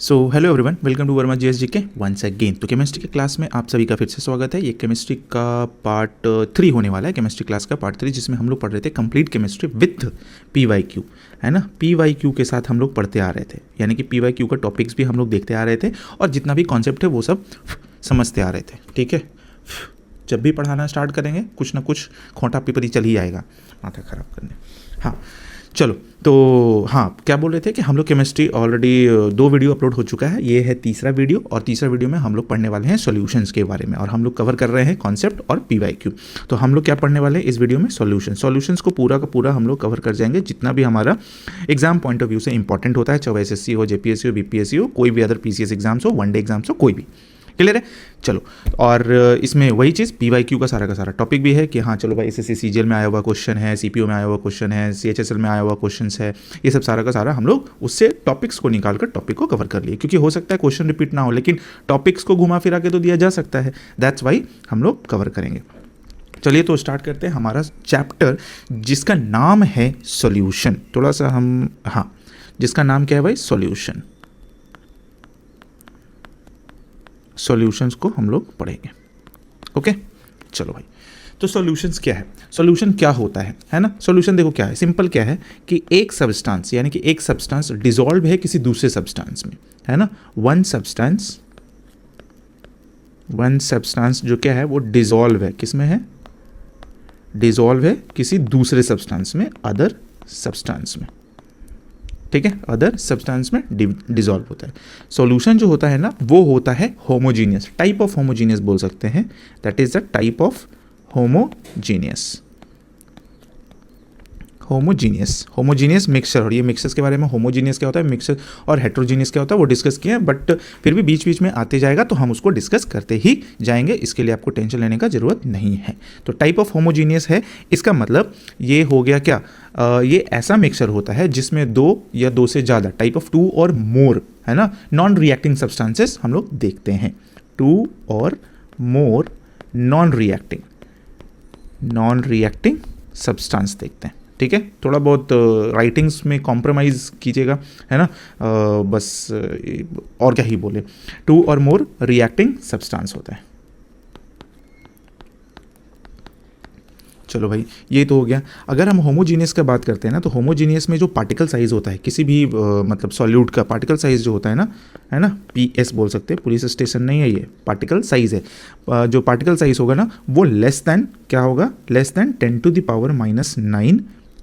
So hello everyone, welcome to Verma GS GK once again. तो chemistry के class में आप सभी का फिर से स्वागत है। ये केमिस्ट्री का पार्ट 3 होने वाला है, केमिस्ट्री क्लास का पार्ट 3, जिसमें हम लोग पढ़ रहे थे कंप्लीट केमिस्ट्री विथ PYQ, है ना। PYQ के साथ हम लोग पढ़ते आ रहे थे, यानी कि PYQ का टॉपिक्स भी हम लोग देखते आ रहे थे और जितना भी कॉन्सेप्ट है वो सब समझते आ रहे थे। ठीक है, जब भी पढ़ाना स्टार्ट करेंगे कुछ ना कुछ खोटा पिपरी चल ही आएगा माथा ख़राब करने। हाँ चलो, तो हाँ क्या बोल रहे थे कि हम लोग केमिस्ट्री ऑलरेडी 2 वीडियो अपलोड हो चुका है, ये है तीसरा वीडियो और तीसरा वीडियो में हम लोग पढ़ने वाले हैं सॉल्यूशंस के बारे में और हम लोग कवर कर रहे हैं कॉन्सेप्ट और PYQ। तो हम लोग क्या पढ़ने वाले हैं इस वीडियो में, सॉल्यूशंस को पूरा का पूरा हम लोग कवर कर जाएंगे, जितना भी हमारा एग्जाम पॉइंट ऑफ व्यू से इंपॉर्टेंट होता है, चाहे SSC हो, JPSC हो, BPSC हो, कोई भी अदर PCS एग्जाम्स हो, वनडे एग्जाम्स हो, कोई भी। क्लियर है? चलो, और इसमें वही चीज़ PYQ का सारा टॉपिक भी है कि हाँ चलो भाई, SSC CGL में आया हुआ क्वेश्चन है, CPO में आया हुआ क्वेश्चन है, CHSL में आया हुआ क्वेश्चन है, ये सब सारा का सारा हम लोग उससे टॉपिक्स को निकाल कर टॉपिक को कवर कर लिए, क्योंकि हो सकता है क्वेश्चन रिपीट ना हो, लेकिन टॉपिक्स को घुमा फिरा के तो दिया जा सकता है, दैट्स वाई हम लोग कवर करेंगे। चलिए तो स्टार्ट करते हैं हमारा चैप्टर जिसका नाम है सॉल्यूशन। थोड़ा सा हम, हाँ, जिसका नाम क्या है भाई, सॉल्यूशन। सॉल्यूशंस को हम लोग पढ़ेंगे। ओके, चलो भाई, तो सॉल्यूशंस क्या है, सॉल्यूशन क्या होता है ना। सॉल्यूशन देखो क्या है, सिंपल क्या है कि एक सब्सटेंस, यानी कि एक सब्सटेंस डिसॉल्व है किसी दूसरे सब्सटेंस में, है ना। वन सब्सटेंस जो क्या है वो डिसॉल्व है, किस में है, डिसॉल्व है किसी दूसरे सब्सटेंस में, अदर सब्सटेंस में। ठीक है, अदर सब्सटेंस में डिसॉल्व होता है। सॉल्यूशन जो होता है ना वो होता है होमोजीनियस, टाइप ऑफ होमोजीनियस बोल सकते हैं, that is the type of homogeneous mixture. और ये मिक्सचर्स के बारे में, होमोजीनियस क्या होता है मिक्सचर और हेट्रोजीनियस क्या होता है वो डिस्कस किए हैं, बट फिर भी बीच बीच में आते जाएगा तो हम उसको डिस्कस करते ही जाएंगे, इसके लिए आपको टेंशन लेने का ज़रूरत नहीं है। तो टाइप ऑफ होमोजीनियस है, इसका मतलब ये हो गया क्या, ये ऐसा मिक्सचर होता है जिसमें 2 या 2 से ज़्यादा, टाइप ऑफ 2 और मोर, है ना, नॉन रिएक्टिंग सब्सटेंसेस हम लोग देखते हैं, 2 और मोर नॉन रिएक्टिंग सब्सटेंस देखते हैं। ठीक है, थोड़ा बहुत राइटिंग्स में कॉम्प्रोमाइज़ कीजिएगा, है ना, बस और क्या ही बोले, 2 और मोर रिएक्टिंग सब्सटेंस होता है। चलो भाई, ये तो हो गया। अगर हम होमोजीनियस का बात करते हैं ना, तो होमोजीनियस में जो पार्टिकल साइज़ होता है किसी भी मतलब सॉल्यूट का पार्टिकल साइज़ जो होता है ना, PS बोल सकते हैं, पुलिस स्टेशन नहीं है, ये पार्टिकल साइज़ है। जो पार्टिकल साइज़ होगा ना वो लेस दैन क्या होगा, लेस दैन 10⁻⁹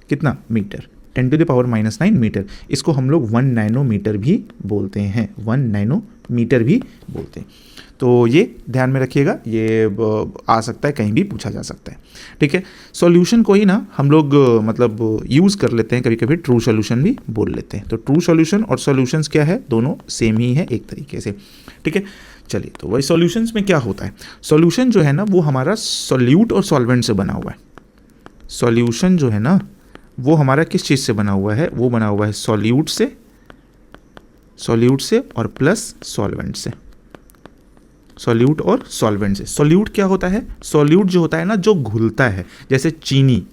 कितना मीटर, 10⁻⁹ मीटर। इसको हम लोग 1 नैनोमीटर भी बोलते हैं, 1 नैनोमीटर भी बोलते हैं। तो ये ध्यान में रखिएगा, ये आ सकता है, कहीं भी पूछा जा सकता है। ठीक है, सॉल्यूशन को ही ना हम लोग मतलब यूज़ कर लेते हैं, कभी कभी ट्रू सॉल्यूशन भी बोल लेते हैं। तो ट्रू सॉल्यूशन और सॉल्यूशंस क्या है, दोनों सेम ही है एक तरीके से। ठीक है, चलिए, तो वही सॉल्यूशंस में क्या होता है, सॉल्यूशन जो है ना वो हमारा सॉल्यूट और सॉल्वेंट से बना हुआ है। सॉल्यूशन जो है ना वो हमारा किस चीज़ से बना हुआ है, वो बना हुआ है सॉल्यूट से और प्लस सॉल्वेंट से, सॉल्यूट और सॉल्वेंट से। सॉल्यूट क्या होता है, सॉल्यूट जो होता है ना जो घुलता है, जैसे चीनी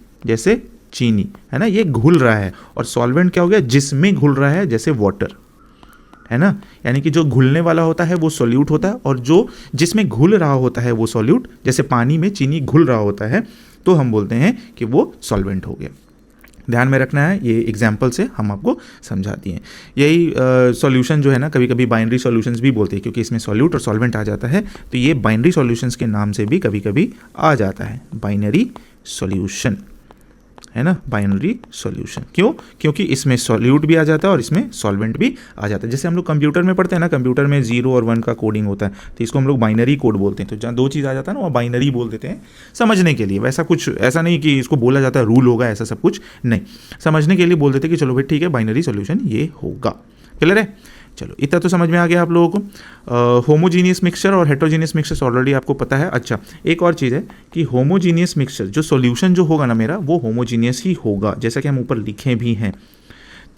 है ना, ये घुल रहा है। और सॉल्वेंट क्या हो गया, जिसमें घुल रहा है, जैसे वाटर, है ना, यानी कि जो घुलने वाला होता है वो सॉल्यूट होता है और जो जिसमें घुल रहा होता है वो सॉल्यूट। जैसे पानी में चीनी घुल रहा होता है तो हम बोलते हैं कि वो सॉल्वेंट हो गया। ध्यान में रखना है, ये एग्जाम्पल से हम आपको समझा दिए। यही सॉल्यूशन जो है ना कभी कभी बाइनरी सॉल्यूशंस भी बोलते हैं, क्योंकि इसमें सॉल्यूट और सॉल्वेंट आ जाता है, तो ये बाइनरी सॉल्यूशंस के नाम से भी कभी कभी आ जाता है, बाइनरी सॉल्यूशन, है ना, बाइनरी सॉल्यूशन। क्यों, क्योंकि इसमें सॉल्यूट भी आ जाता है और इसमें सॉल्वेंट भी आ जाता है। जैसे हम लोग कंप्यूटर में पढ़ते हैं ना, कंप्यूटर में 0 और 1 का कोडिंग होता है, तो इसको हम लोग बाइनरी कोड बोलते हैं। तो जहाँ 2 चीज़ आ जाता है ना वहाँ बाइनरी बोल देते हैं, समझने के लिए। वैसा कुछ ऐसा नहीं कि इसको बोला जाता है रूल होगा, ऐसा सब कुछ नहीं, समझने के लिए बोल देते हैं कि चलो भाई ठीक है, बाइनरी सॉल्यूशन ये होगा। क्लियर है? चलो, इतना तो समझ में आ गया आप लोगों को। होमोजीनियस मिक्सचर और हेट्रोजीनियस मिक्सचर ऑलरेडी आपको पता है। अच्छा, एक और चीज़ है कि होमोजीनियस मिक्सचर जो सॉल्यूशन जो होगा ना मेरा, वो होमोजीनियस ही होगा, जैसा कि हम ऊपर लिखे भी हैं।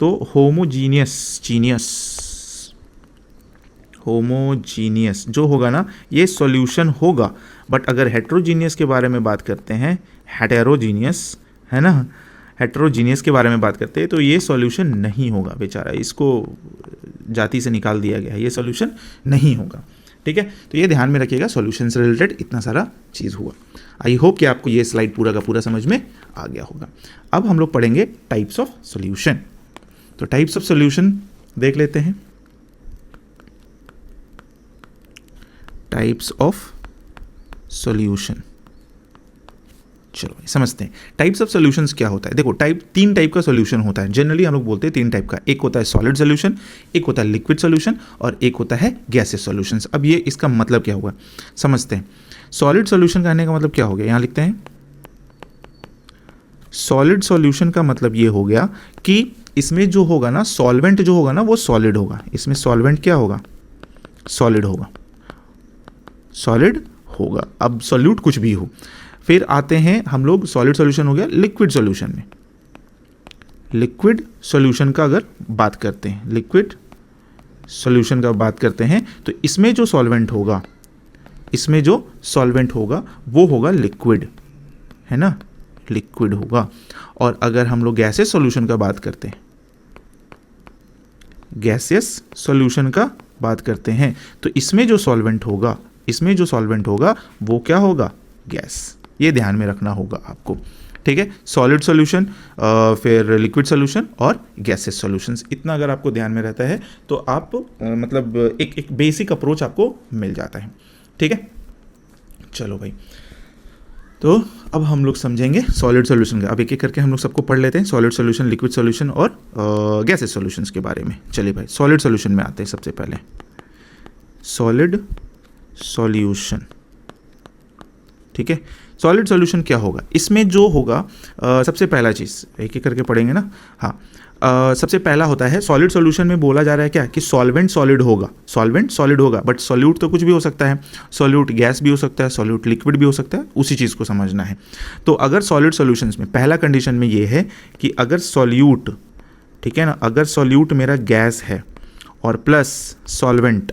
तो होमोजीनियस जो होगा ना ये सॉल्यूशन होगा। बट अगर हेट्रोजीनियस के बारे में बात करते हैं, हेटेरोजीनियस, है ना, हेट्रोजीनियस के बारे में बात करते हैं तो ये सॉल्यूशन नहीं होगा बेचारा, इसको जाति से निकाल दिया गया है, ये सॉल्यूशन नहीं होगा। ठीक है, तो ये ध्यान में रखिएगा, सॉल्यूशन से रिलेटेड इतना सारा चीज़ हुआ। आई होप कि आपको ये स्लाइड पूरा का पूरा समझ में आ गया होगा। अब हम लोग पढ़ेंगे टाइप्स ऑफ सॉल्यूशन। तो टाइप्स ऑफ सॉल्यूशन देख लेते हैं। टाइप्स ऑफ सॉल्यूशन, चलो समझते हैं टाइप्स ऑफ सॉल्यूशंस क्या होता है। देखो तीन टाइप का सॉल्यूशन होता है, जनरली हम लोग बोलते हैं तीन टाइप का। एक होता है सॉलिड सॉल्यूशन, एक होता है लिक्विड सॉल्यूशन और एक होता है गैसेस सॉल्यूशंस। अब ये इसका मतलब क्या हुआ समझते हैं। सॉलिड सॉल्यूशन कहने का मतलब क्या हो गया, यहाँ लिखते हैं। सॉलिड सॉल्यूशन का मतलब ये हो गया कि इसमें जो होगा ना सॉल्वेंट जो होगा ना वो सॉलिड होगा। इसमें सॉल्वेंट क्या होगा, सॉलिड होगा, सॉलिड होगा। अब सॉल्यूट कुछ भी हो। फिर आते हैं हम लोग, सॉलिड सॉल्यूशन हो गया लिक्विड सॉल्यूशन में। लिक्विड सॉल्यूशन का अगर बात करते हैं, लिक्विड सॉल्यूशन का बात करते हैं तो इसमें जो सॉल्वेंट होगा, इसमें जो सॉल्वेंट होगा वो होगा लिक्विड, है ना, लिक्विड होगा। और अगर हम लोग गैसेस सॉल्यूशन का बात करते हैं, गैसेस सॉल्यूशन का बात करते हैं तो इसमें जो सॉल्वेंट होगा, इसमें जो सॉल्वेंट होगा वो क्या होगा, गैस। ये ध्यान में रखना होगा आपको। ठीक है, सॉलिड सॉल्यूशन, फिर लिक्विड सॉल्यूशन और गैसेस सॉल्यूशंस, इतना अगर आपको ध्यान में रहता है तो आप मतलब एक बेसिक अप्रोच आपको मिल जाता है। ठीक है, चलो भाई, तो अब हम लोग समझेंगे सॉलिड सॉल्यूशन का। अब एक एक करके हम लोग सबको पढ़ लेते हैं, सॉलिड सॉल्यूशन, लिक्विड सॉल्यूशन और गैसेस सॉल्यूशंस के बारे में। चलिए भाई, सॉलिड सॉल्यूशन में आते हैं सबसे पहले। सॉलिड सॉल्यूशन, ठीक है, सॉलिड सॉल्यूशन क्या होगा, इसमें जो होगा सबसे पहला चीज़ एक एक करके पढ़ेंगे ना। हाँ, सबसे पहला होता है सॉलिड सॉल्यूशन में बोला जा रहा है क्या कि सॉल्वेंट सॉलिड होगा, सॉल्वेंट सॉलिड होगा, बट सॉल्यूट तो कुछ भी हो सकता है, सॉल्यूट गैस भी हो सकता है, सॉल्यूट लिक्विड भी हो सकता है, उसी चीज़ को समझना है। तो अगर सॉलिड सॉल्यूशंस में पहला कंडीशन में ये है कि अगर सॉल्यूट, ठीक है ना, अगर सॉल्यूट मेरा गैस है और प्लस सॉल्वेंट,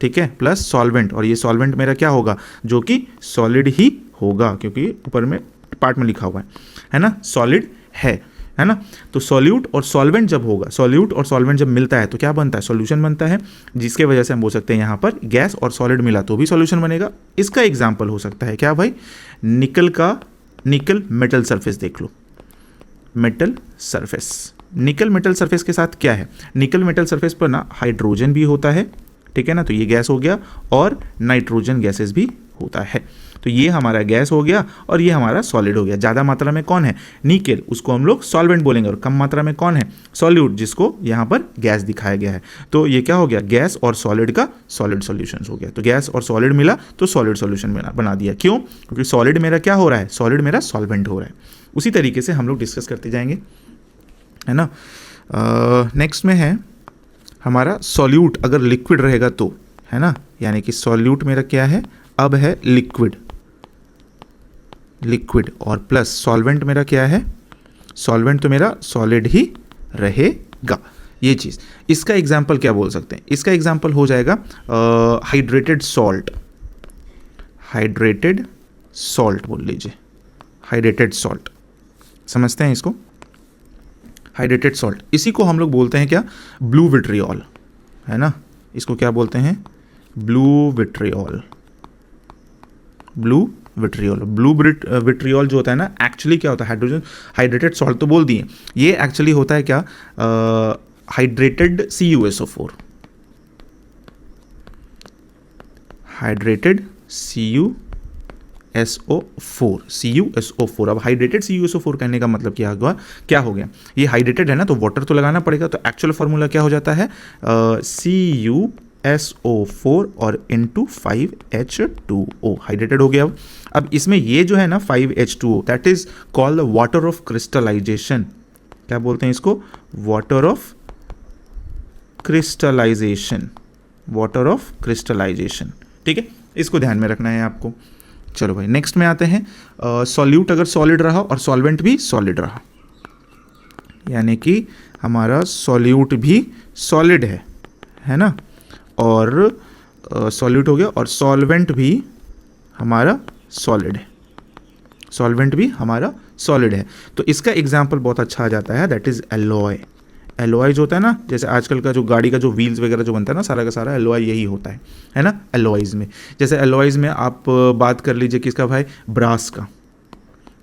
ठीक है, प्लस सॉल्वेंट, और ये सॉल्वेंट मेरा क्या होगा, जो कि सॉलिड ही होगा क्योंकि ऊपर में पार्ट में लिखा हुआ है ना, सॉलिड है ना। तो सॉल्यूट और सॉल्वेंट जब होगा, सॉल्यूट और सॉल्वेंट जब मिलता है तो क्या बनता है, सॉल्यूशन बनता है, जिसके वजह से हम बोल सकते हैं यहाँ पर गैस और सॉलिड मिला तो भी सॉल्यूशन बनेगा। इसका एग्जाम्पल हो सकता है क्या भाई, निकल का, निकल मेटल सरफेस देख लो, metal surface, nickel metal surface के साथ क्या है, निकल मेटल सरफेस पर ना हाइड्रोजन भी होता है, ठीक है ना, तो ये गैस हो गया, और नाइट्रोजन गैसेस भी होता है। तो ये हमारा गैस हो गया और ये हमारा सॉलिड हो गया। ज़्यादा मात्रा में कौन है, निकेल, उसको हम लोग सॉल्वेंट बोलेंगे, और कम मात्रा में कौन है, सॉल्यूट, जिसको यहाँ पर गैस दिखाया गया है। तो ये क्या हो गया, गैस और सॉलिड का सॉलिड सॉल्यूशन हो गया। तो गैस और सॉलिड मिला तो सॉलिड सॉल्यूशन बना दिया। क्यों, क्योंकि सॉलिड मेरा क्या हो रहा है, सॉलिड मेरा सॉल्वेंट हो रहा है। उसी तरीके से हम लोग डिस्कस करते जाएंगे, है ना। नेक्स्ट में है हमारा सॉल्यूट अगर लिक्विड रहेगा तो, है ना, यानी कि सॉल्यूट मेरा क्या है, अब है लिक्विड, लिक्विड, और प्लस सॉल्वेंट मेरा क्या है, सॉल्वेंट तो मेरा सॉलिड ही रहेगा। ये चीज़, इसका एग्जाम्पल क्या बोल सकते हैं, इसका एग्जाम्पल हो जाएगा हाइड्रेटेड सॉल्ट, हाइड्रेटेड सॉल्ट बोल लीजिए, हाइड्रेटेड सॉल्ट, समझते हैं इसको, हाइड्रेटेड सॉल्ट। इसी को हम लोग बोलते हैं क्या, ब्लू विट्रियोल, है ना, इसको क्या बोलते हैं, blue vitriol, blue vitriol. Blue vitriol जो होता है ना, एक्चुअली क्या होता है, हाइड्रोजन, हाइड्रेटेड सॉल्ट तो बोल दिए, ये एक्चुअली होता है क्या, हाइड्रेटेड CuSO4, हाइड्रेटेड CuSO4। अब हाइड्रेटेड CuSO4 कहने का मतलब क्या हुआ, क्या हो गया, ये हाइड्रेटेड है ना, तो वाटर तो लगाना पड़ेगा, तो एक्चुअल फार्मूला क्या हो जाता है, CuSO4 और into 5H2O, हाइड्रेटेड हो गया। अब इसमें ये जो है ना 5H2O, that is called water of crystallization. क्या बोलते हैं इसको, water of crystallization, water of crystallization, ठीक है, इसको ध्यान में रखना है आपको। चलो भाई, नेक्स्ट में आते हैं, सॉल्यूट अगर सॉलिड रहा और सॉल्वेंट भी सॉलिड रहा, यानी कि हमारा सॉल्यूट भी सॉलिड है ना, और सॉल्यूट हो गया, और सॉल्वेंट भी हमारा सॉलिड है, सॉल्वेंट भी हमारा सॉलिड है। तो इसका एग्जाम्पल बहुत अच्छा आ जाता है, दैट इज एलॉय। एलॉय जो होता है ना, जैसे आजकल का जो गाड़ी का जो व्हील्स वगैरह जो बनता है ना, सारा का सारा एलॉय यही होता है ना, एलॉयज में। जैसे एलॉयज में आप बात कर लीजिए किसका भाई, ब्रास का,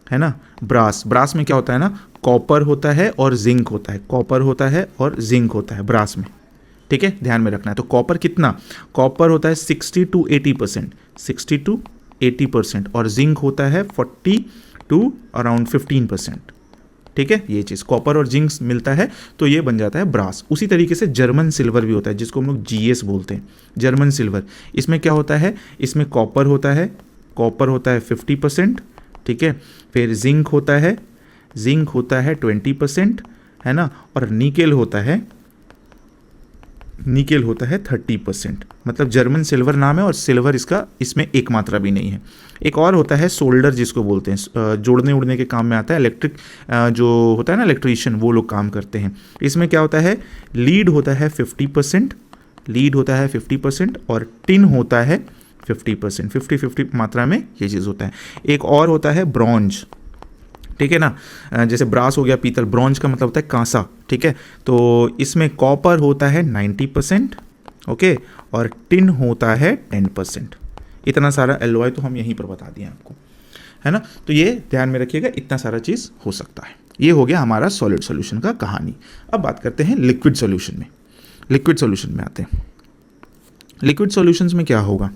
है ना। ब्रास में क्या होता है ना, कॉपर होता है और जिंक होता है, कॉपर होता है और जिंक होता है ब्रास में, ठीक है, ध्यान में रखना है। तो कॉपर कितना, कॉपर होता है 60 to 80%, 60 to 80%, और जिंक होता है 40 to अराउंड 15%, ठीक है। ये चीज़ कॉपर और जिंक मिलता है तो ये बन जाता है ब्रास। उसी तरीके से जर्मन सिल्वर भी होता है, जिसको हम लोग जीएस बोलते हैं, जर्मन सिल्वर। इसमें क्या होता है, इसमें कॉपर होता है, कॉपर होता है 50%, ठीक है। फिर जिंक होता है, जिंक होता है 20%, है ना, और निकेल होता है, निकेल होता है 30%। मतलब जर्मन सिल्वर नाम है और सिल्वर इसका, इसमें एक मात्रा भी नहीं है। एक और होता है सोल्डर, जिसको बोलते हैं, जोड़ने उड़ने के काम में आता है, इलेक्ट्रिक जो होता है ना, इलेक्ट्रीशियन, वो लोग काम करते हैं। इसमें क्या होता है, लीड होता है 50%, लीड होता है 50%, और टिन होता है 50%, 50-50 मात्रा में ये चीज़ होता है। एक और होता है ब्रॉन्ज, ठीक है ना, जैसे ब्रास हो गया पीतल, ब्रॉन्ज का मतलब होता है कांसा, ठीक है। तो इसमें कॉपर होता है 90%, ओके, और टिन होता है 10%। इतना सारा एलॉय तो हम यहीं पर बता दिए आपको, है ना। तो ये ध्यान में रखिएगा, इतना सारा चीज़ हो सकता है। ये हो गया हमारा सॉलिड सॉल्यूशन का कहानी। अब बात करते हैं लिक्विड सॉल्यूशन में। लिक्विड सॉल्यूशन में आते हैं। लिक्विड सॉल्यूशंस में क्या होगा,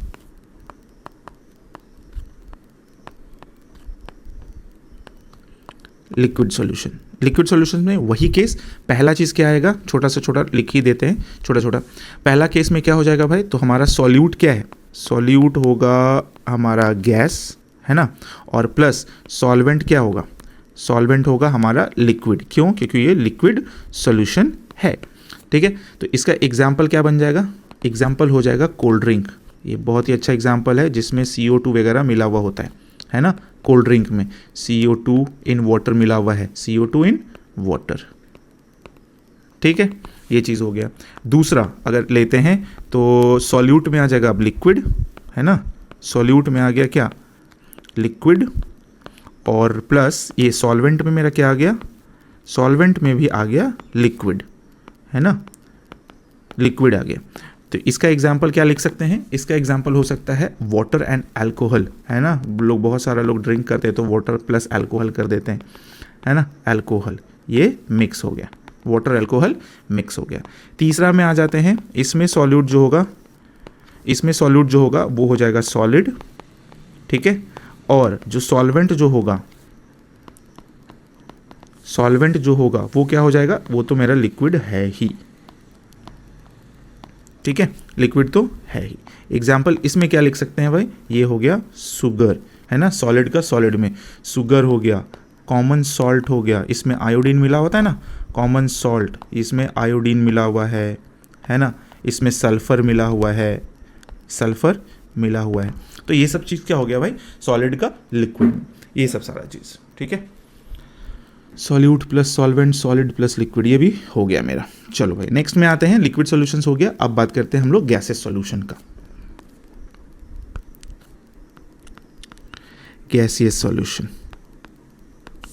लिक्विड सॉल्यूशन, लिक्विड सॉल्यूशन में वही केस, पहला चीज़ क्या आएगा, छोटा से छोटा लिख ही देते हैं, छोटा छोटा। पहला केस में क्या हो जाएगा भाई, तो हमारा सॉल्यूट क्या है, सॉल्यूट होगा हमारा गैस, है ना, और प्लस सॉल्वेंट क्या होगा, सॉल्वेंट होगा हमारा लिक्विड। क्यों, क्योंकि ये लिक्विड सॉल्यूशन है, ठीक है। तो इसका एग्जाम्पल क्या बन जाएगा, एग्जाम्पल हो जाएगा कोल्ड ड्रिंक। ये बहुत ही अच्छा एग्जाम्पल है, जिसमें CO2 वगैरह मिला हुआ होता है ना। कोल्ड ड्रिंक में CO2 इन वाटर मिला हुआ है, CO2 इन वाटर, ठीक है। ये चीज़ हो गया। दूसरा अगर लेते हैं तो सॉल्यूट में आ जाएगा अब लिक्विड, है ना, सॉल्यूट में आ गया क्या, लिक्विड, और प्लस ये सॉल्वेंट में मेरा क्या आ गया, सॉल्वेंट में भी आ गया लिक्विड, है ना, लिक्विड आ गया। तो इसका एग्जाम्पल क्या लिख सकते हैं, इसका एग्जाम्पल हो सकता है वाटर एंड अल्कोहल, है ना। लोग, बहुत सारा लोग ड्रिंक करते हैं तो वाटर प्लस अल्कोहल कर देते हैं, है ना, अल्कोहल, ये मिक्स हो गया, वाटर अल्कोहल मिक्स हो गया। तीसरा में आ जाते हैं, इसमें सॉल्यूट जो होगा, इसमें सॉल्यूट जो होगा वो हो जाएगा सॉलिड, ठीक है। और जो सॉल्वेंट जो होगा, सॉल्वेंट जो होगा वो क्या हो जाएगा, वो तो मेरा लिक्विड है ही, ठीक है, लिक्विड तो है ही। एग्जाम्पल इसमें क्या लिख सकते हैं भाई, ये हो गया शुगर, है ना, सॉलिड का सॉलिड में शुगर हो गया, कॉमन सॉल्ट हो गया, इसमें आयोडीन मिला होता है ना, कॉमन सॉल्ट, इसमें आयोडीन मिला हुआ है ना, इसमें सल्फर मिला हुआ है, सल्फर मिला हुआ है। तो ये सब चीज़ क्या हो गया भाई, सॉलिड का लिक्विड, ये सब सारा चीज़, ठीक है। Solute plus solvent, solid plus liquid, ये भी हो गया मेरा। चलो भाई नेक्स्ट में आते हैं, लिक्विड सॉल्यूशंस हो गया। अब बात करते हैं हम लोग गैसेस सॉल्यूशन का, गैसियस सॉल्यूशन।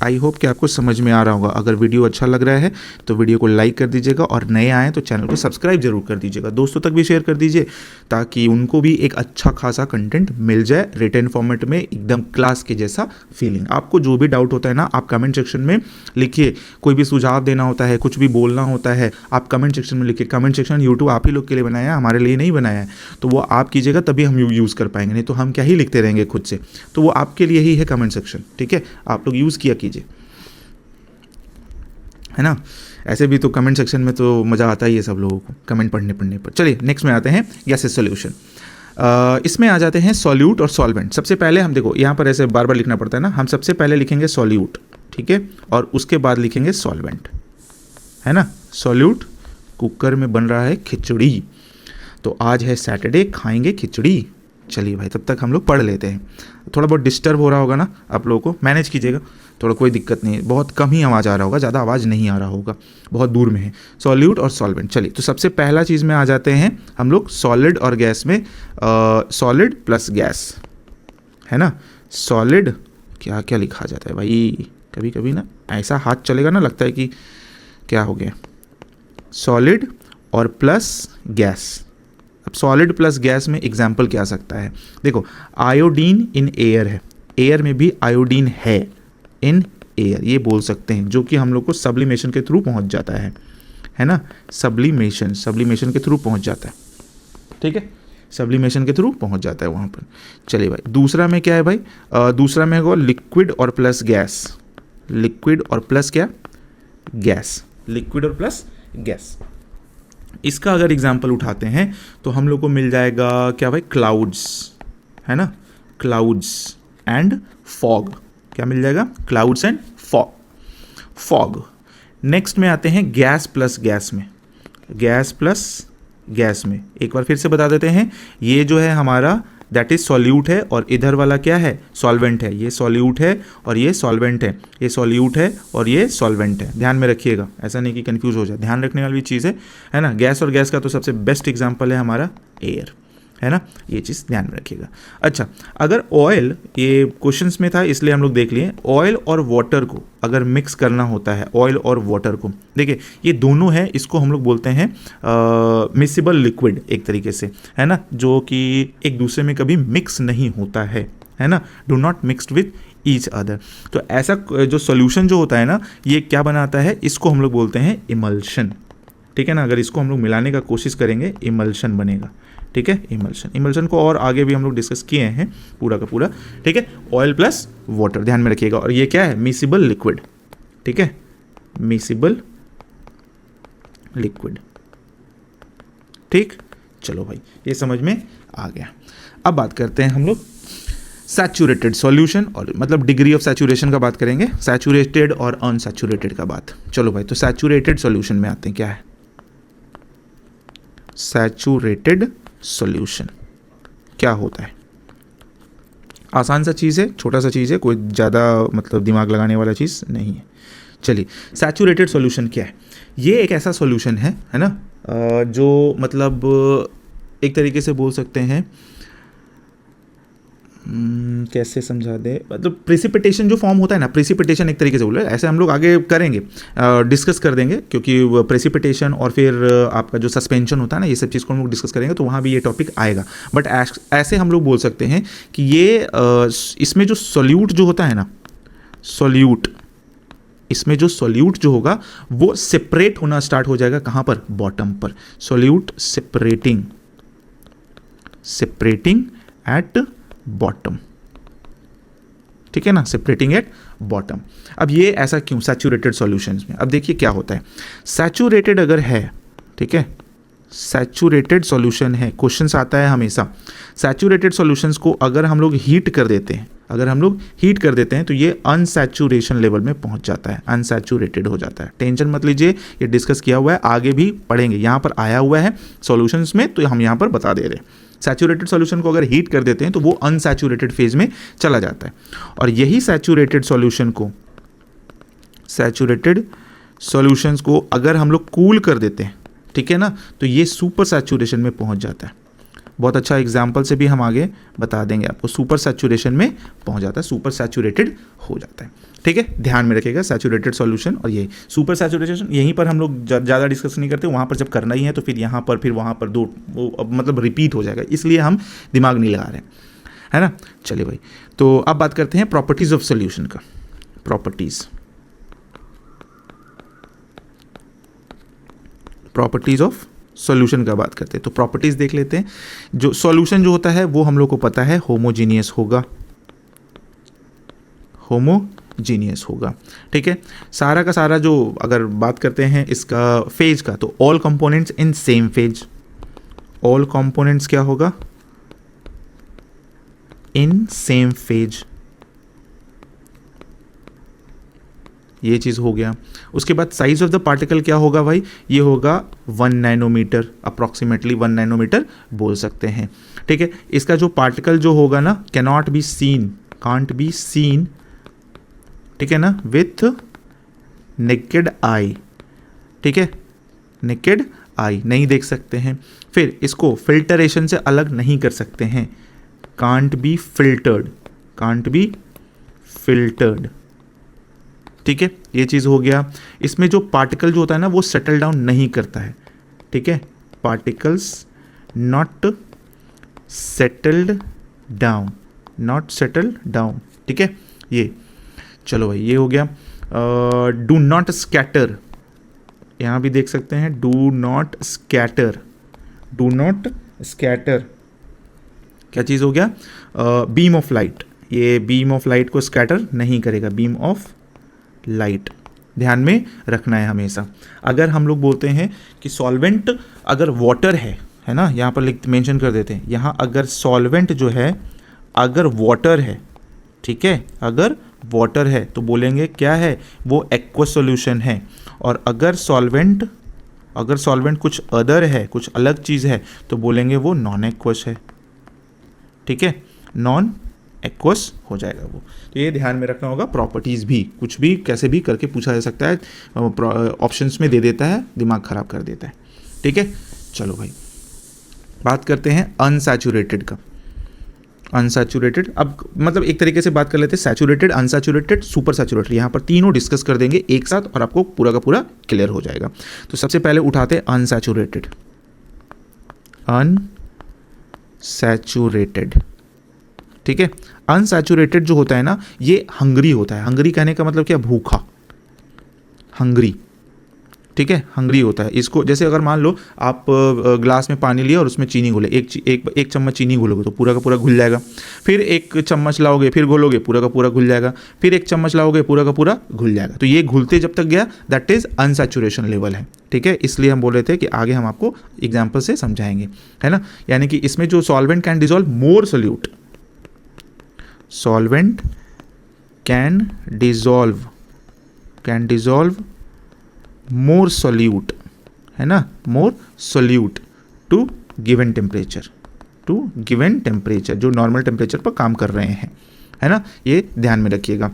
आई होप कि आपको समझ में आ रहा होगा। अगर वीडियो अच्छा लग रहा है तो वीडियो को लाइक कर दीजिएगा, और नए आए तो चैनल को सब्सक्राइब जरूर कर दीजिएगा, दोस्तों तक भी शेयर कर दीजिए, ताकि उनको भी एक अच्छा खासा कंटेंट मिल जाए रिटन फॉर्मेट में, एकदम क्लास के जैसा फीलिंग। आपको जो भी डाउट होता है ना, आप कमेंट सेक्शन में लिखिए, कोई भी सुझाव देना होता है, कुछ भी बोलना होता है, आप कमेंट सेक्शन में लिखिए। कमेंट सेक्शन यूट्यूब आप ही लोग के लिए बनाया है, हमारे लिए नहीं बनाया है, तो वो आप कीजिएगा तभी हम यूज़ कर पाएंगे, नहीं तो हम क्या ही लिखते रहेंगे खुद से। तो वो आपके लिए ही है कमेंट सेक्शन, ठीक है, आप लोग यूज़ किया कीजिए, है ना। ऐसे भी तो कमेंट सेक्शन में तो मज़ा आता ही है सब लोगों को कमेंट पढ़ने पर। चलिए नेक्स्ट में आते हैं गैसेस सॉल्यूशन। इसमें आ जाते हैं सॉल्यूट और सॉल्वेंट। सबसे पहले हम देखो, यहाँ पर ऐसे बार बार लिखना पड़ता है ना, हम सबसे पहले लिखेंगे सॉल्यूट, ठीक है, और उसके बाद लिखेंगे सॉल्वेंट, है ना। सॉल्यूट, कुकर में बन रहा है खिचड़ी, तो आज है सैटरडे, खाएंगे खिचड़ी। चलिए भाई तब तक हम लोग पढ़ लेते हैं। थोड़ा बहुत डिस्टर्ब हो रहा होगा ना आप लोगों को, मैनेज कीजिएगा, थोड़ा कोई दिक्कत नहीं है, बहुत कम ही आवाज़ आ रहा होगा, ज़्यादा आवाज़ नहीं आ रहा होगा, बहुत दूर में है। सॉल्यूट और सॉल्वेंट, चलिए तो सबसे पहला चीज़ में आ जाते हैं हम लोग सॉलिड और गैस में। सॉलिड प्लस गैस, है ना, सॉलिड क्या क्या लिखा जाता है भाई, कभी कभी ना ऐसा हाथ चलेगा ना, लगता है कि क्या हो गया, सॉलिड और प्लस गैस। अब सॉलिड प्लस गैस में एग्जाम्पल क्या आ सकता है, देखो आयोडीन इन एयर है, एयर में भी आयोडीन है इन एयर, ये बोल सकते हैं, जो कि हम लोग को सब्लिमेशन के थ्रू पहुंच जाता है ना, सब्लिमेशन के थ्रू पहुंच जाता है, ठीक है, सब्लिमेशन के थ्रू पहुंच जाता है वहाँ पर। चलिए भाई, दूसरा में क्या है भाई, दूसरा में होगा लिक्विड और प्लस गैस, लिक्विड और प्लस क्या, गैस, लिक्विड और प्लस गैस। इसका अगर एग्जाम्पल उठाते हैं तो हम लोग को मिल जाएगा क्या भाई, क्लाउड्स, है ना, क्लाउड्स एंड फॉग, क्या मिल जाएगा, क्लाउड्स एंड फॉग। नेक्स्ट में आते हैं गैस प्लस गैस में, गैस प्लस गैस में एक बार फिर से बता देते हैं, ये जो है हमारा दैट इज सॉल्यूट है, और इधर वाला क्या है, सॉल्वेंट है, ये सॉल्यूट है और ये सॉल्वेंट है, ये सॉल्यूट है और ये सॉल्वेंट है, ध्यान में रखिएगा, ऐसा नहीं कि कंफ्यूज हो जाए, ध्यान रखने वाली चीज़ है ना। गैस और गैस का तो सबसे बेस्ट एग्जांपल है हमारा एयर, है ना, ये चीज़ ध्यान में रखिएगा। अच्छा, अगर ऑयल, ये क्वेश्चंस में था इसलिए हम लोग देख लिए, ऑयल और वाटर को अगर मिक्स करना होता है, ऑयल और वाटर को, देखिए ये दोनों है, इसको हम लोग बोलते हैं मिक्सिबल लिक्विड एक तरीके से, है ना, जो कि एक दूसरे में कभी मिक्स नहीं होता है ना, do not mixed with each other. तो ऐसा जो सोल्यूशन जो होता है ना, ये क्या बनाता है, इसको हम लोग बोलते हैं इमल्शन, ठीक है ना, अगर इसको हम लोग मिलाने का कोशिश करेंगे इमल्शन बनेगा, ठीक है, इमल्शन को और आगे भी हम लोग डिस्कस किए हैं पूरा का पूरा, ठीक है, ऑयल प्लस वाटर, ध्यान में रखिएगा। और ये क्या है, मिक्सिबल लिक्विड, ठीक है, मिक्सिबल लिक्विड, ठीक, चलो भाई ये समझ में आ गया। अब बात करते हैं हम लोग सैचुरेटेड सॉल्यूशन, और मतलब डिग्री ऑफ सैचुरेशन का बात करेंगे, सैचुरेटेड और अनसैचुरेटेड का बात। चलो भाई, तो सैचुरेटेड सॉल्यूशन में आते हैं, क्या है सैचुरेटेड सॉल्यूशन, क्या होता है, आसान सा चीज़ है, छोटा सा चीज़ है, कोई ज़्यादा मतलब दिमाग लगाने वाला चीज़ नहीं है। चलिए, सैचुरेटेड सॉल्यूशन क्या है, ये एक ऐसा सॉल्यूशन है ना, जो मतलब एक तरीके से बोल सकते हैं, कैसे समझा दे, मतलब प्रेसिपिटेशन जो फॉर्म होता है ना, प्रेसिपिटेशन एक तरीके से बोले, ऐसे हम लोग आगे करेंगे, डिस्कस कर देंगे, क्योंकि प्रेसिपिटेशन और फिर आपका जो सस्पेंशन होता है ना, ये सब चीज़ को हम लोग डिस्कस करेंगे, तो वहाँ भी ये टॉपिक आएगा। बट ऐसे हम लोग बोल सकते हैं कि ये इसमें जो सॉल्यूट जो होता है ना, सॉल्यूट, इसमें जो सॉल्यूट जो होगा वो सेपरेट होना स्टार्ट हो जाएगा, कहाँ पर, बॉटम पर, सॉल्यूट सेपरेटिंग एट बॉटम, ठीक है ना, सेपरेटिंग एट बॉटम। अब ये ऐसा क्यों सैचुरेटेड सॉल्यूशंस में, अब देखिए क्या होता है, सैचुरेटेड अगर है, ठीक है, सैचुरेटेड सॉल्यूशन है, क्वेश्चंस आता है हमेशा, सैचुरेटेड सॉल्यूशंस को अगर हम लोग हीट कर देते हैं, अगर हम लोग हीट कर देते हैं तो ये अनसैचुरेशन लेवल में पहुंच जाता है, अनसैचुरेटेड हो जाता है। टेंशन मत लीजिए, ये डिस्कस किया हुआ है, आगे भी पढ़ेंगे, यहाँ पर आया हुआ है सॉल्यूशंस में, तो हम यहाँ पर बता दे रहे हैं। सैचुरेटेड सॉल्यूशन को अगर हीट कर देते हैं तो वो अनसैचुरेटेड फेज में चला जाता है, और यही सैचुरेटेड सॉल्यूशन को, सैचुरेटेड सॉल्यूशंस को अगर हम लोग कूल कर देते हैं, ठीक है ना, तो ये सुपर सैचुरेशन में पहुंच जाता है। बहुत अच्छा एग्जाम्पल से भी हम आगे बता देंगे आपको, सुपर सैचुरेशन में पहुंच जाता है, सुपर सैचुरेटेड हो जाता है, ठीक है, ध्यान में रखिएगा, सैचुरेटेड सॉल्यूशन और ये सुपर सैचुरेशन, यहीं पर हम लोग ज़्यादा डिस्कस नहीं करते, वहाँ पर जब करना ही है तो फिर यहाँ पर फिर वहाँ पर दो मतलब रिपीट हो जाएगा, इसलिए हम दिमाग नहीं लगा रहे हैं, है ना। चलिए भाई, तो अब बात करते हैं प्रॉपर्टीज़ ऑफ सॉल्यूशन का, प्रॉपर्टीज़ ऑफ सॉल्यूशन का बात करते हैं, तो प्रॉपर्टीज़ देख लेते हैं। जो सॉल्यूशन जो होता है वो हम लोग को पता है होमोजीनियस होगा, ठीक है, सारा का सारा जो अगर बात करते हैं इसका फेज का, तो all components in same phase, all components क्या होगा, इन सेम फेज, ये चीज़ हो गया। उसके बाद साइज ऑफ द पार्टिकल क्या होगा भाई, ये होगा 1 नैनोमीटर, अप्रॉक्सीमेटली 1 नैनोमीटर बोल सकते हैं, ठीक है। इसका जो पार्टिकल जो होगा ना, cannot be seen, can't be seen, ठीक है ना, विथ नेकेड आई, ठीक है, नेकेड आई नहीं देख सकते हैं। फिर इसको फिल्टरेशन से अलग नहीं कर सकते हैं, कांट बी फिल्टर्ड, ठीक है, ये चीज़ हो गया। इसमें जो पार्टिकल जो होता है ना वो सेटल डाउन नहीं करता है, ठीक है, particles not settled down, not settled down, ठीक है। ये चलो भाई, ये हो गया। डू नॉट स्कैटर, यहाँ भी देख सकते हैं, do not scatter, do not scatter क्या चीज़ हो गया? बीम ऑफ लाइट, ये बीम ऑफ लाइट को स्कैटर नहीं करेगा, बीम ऑफ लाइट ध्यान में रखना है हमेशा। अगर हम लोग बोलते हैं कि सॉल्वेंट अगर वाटर है ना, यहाँ पर लिख मेंशन कर देते हैं, यहाँ अगर सॉल्वेंट जो है अगर वाटर है, ठीक है, अगर वाटर है तो बोलेंगे क्या है, वो एक्वस सॉल्यूशन है। और अगर सॉल्वेंट कुछ अदर है, कुछ अलग चीज़ है, तो बोलेंगे वो नॉन एक्वस है, ठीक है, नॉन एक्वस हो जाएगा वो। तो ये ध्यान में रखना होगा। प्रॉपर्टीज़ भी कुछ भी कैसे भी करके पूछा जा सकता है, ऑप्शंस में दे देता है, दिमाग ख़राब कर देता है, ठीक है। चलो भाई, बात करते हैं अनसैचुरेटेड का। अनसैचुरेटेड, अब मतलब एक तरीके से बात कर लेते हैं, सैचुरेटेड, अनसैचुरेटेड, सुपर सैचुरेटेड, यहाँ पर तीनों डिस्कस कर देंगे एक साथ और आपको पूरा का पूरा क्लियर हो जाएगा। तो सबसे पहले उठाते हैं अनसैचुरेटेड। अनसैचुरेटेड, ठीक है। अनसैचुरेटेड जो होता है ना, ये हंगरी होता है। हंगरी कहने का मतलब क्या? भूखा, हंगरी, ठीक है, हंगरी होता है। इसको जैसे अगर मान लो आप ग्लास में पानी लिया और उसमें चीनी घोले, एक चम्मच चीनी घोलोगे तो पूरा का पूरा घुल जाएगा। फिर एक चम्मच लाओगे, फिर घोलोगे, पूरा का पूरा घुल जाएगा। फिर एक चम्मच लाओगे, पूरा का पूरा घुल जाएगा। तो ये घुलते जब तक गया, दैट इज अनसैचुरेशन लेवल है, ठीक है। इसलिए हम बोल रहे थे कि आगे हम आपको एग्जाम्पल से समझाएंगे, है ना। यानी कि इसमें जो solvent can dissolve more solute, solvent can dissolve more solute, है ना, more solute to given temperature, जो नॉर्मल टेम्परेचर पर काम कर रहे हैं, है ना, ये ध्यान में रखिएगा।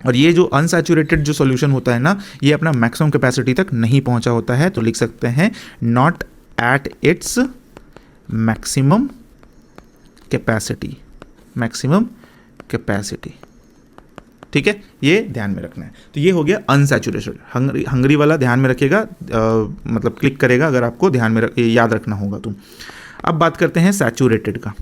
और ये जो अनसैचुरेटेड जो सॉल्यूशन होता है ना, ये अपना मैक्सिमम कैपेसिटी तक नहीं पहुंचा होता है, तो लिख सकते हैं not at its maximum capacity, ठीक है, ये ध्यान में रखना है। तो ये हो गया अनसैचुरेटेड। हंगरी वाला ध्यान में रखिएगा, मतलब क्लिक करेगा अगर आपको ध्यान में याद रखना होगा तो। अब बात करते हैं सैचुरेटेड का।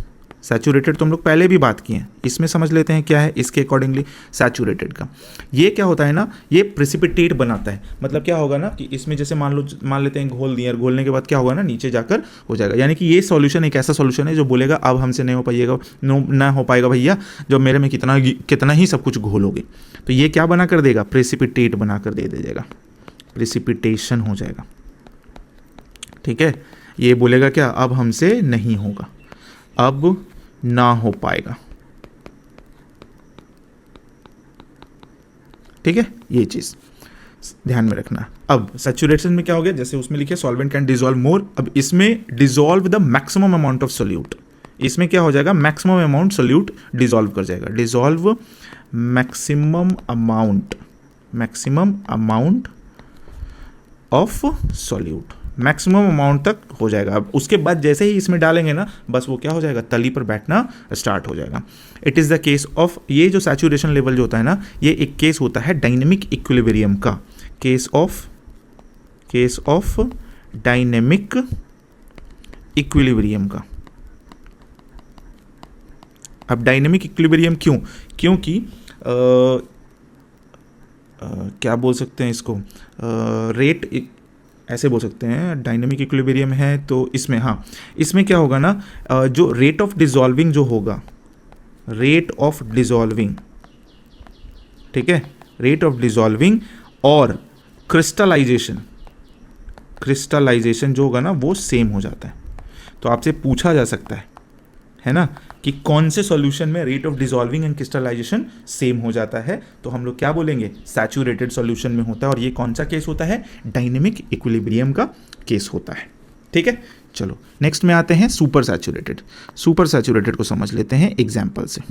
सैचुरेटेड तो हम लोग पहले भी बात किए हैं, इसमें समझ लेते हैं क्या है इसके अकॉर्डिंगली। सैचुरेटेड का ये क्या होता है ना, ये प्रेसिपिटेट बनाता है। मतलब क्या होगा ना कि इसमें जैसे मान लेते हैं घोल दिए, और घोलने के बाद क्या होगा ना, नीचे जाकर हो जाएगा। यानी कि ये सॉल्यूशन एक ऐसा सॉल्यूशन है जो बोलेगा अब हमसे नहीं हो पाएगा, ना हो पाएगा भैया, जब मेरे में कितना ही सब कुछ घोलोगे। तो ये क्या बना कर देगा, प्रेसिपिटेट बना कर दे देगा, प्रेसिपिटेशन हो जाएगा, ठीक है। ये बोलेगा क्या, अब हमसे नहीं होगा, अब ना हो पाएगा, ठीक है, ये चीज ध्यान में रखना। अब सैचुरेशन में क्या हो गया, जैसे उसमें लिखे सॉल्वेंट कैन डिजॉल्व मोर, अब इसमें dissolve the maximum amount of solute, इसमें क्या हो जाएगा, मैक्सिमम अमाउंट सोल्यूट डिजॉल्व कर जाएगा, dissolve maximum amount of solute, maximum amount तक हो जाएगा। अब उसके बाद जैसे ही इसमें डालेंगे ना, बस वो क्या हो जाएगा, तली पर बैठना स्टार्ट हो जाएगा। It is the case of, ये जो सैचुरेशन लेवल जो होता है ना, ये एक केस होता है डायनेमिक इक्विलिब्रियम का, केस ऑफ डायनेमिक इक्विलिब्रियम का। अब डायनेमिक इक्विलिब्रियम क्योंकि क्या बोल सकते हैं इसको, रेट ऐसे बोल सकते हैं, डायनेमिक इक्विलिब्रियम है तो इसमें, हाँ, इसमें क्या होगा ना, जो रेट ऑफ डिजॉल्विंग जो होगा, रेट ऑफ डिजॉल्विंग, ठीक है, रेट ऑफ डिजॉल्विंग और क्रिस्टलाइजेशन जो होगा ना, वो सेम हो जाता है। तो आपसे पूछा जा सकता है ना, कि कौन से सॉल्यूशन में rate of dissolving and crystallization same हो जाता है, तो हम लोग क्या बोलेंगे, सैचुरेटेड सॉल्यूशन में होता है। और ये कौन सा केस होता है, डायनेमिक इक्विलिब्रियम का केस होता है, ठीक है। चलो नेक्स्ट में आते हैं सुपर सैचुरेटेड। सुपर सैचुरेटेड को समझ लेते हैं एग्जाम्पल से।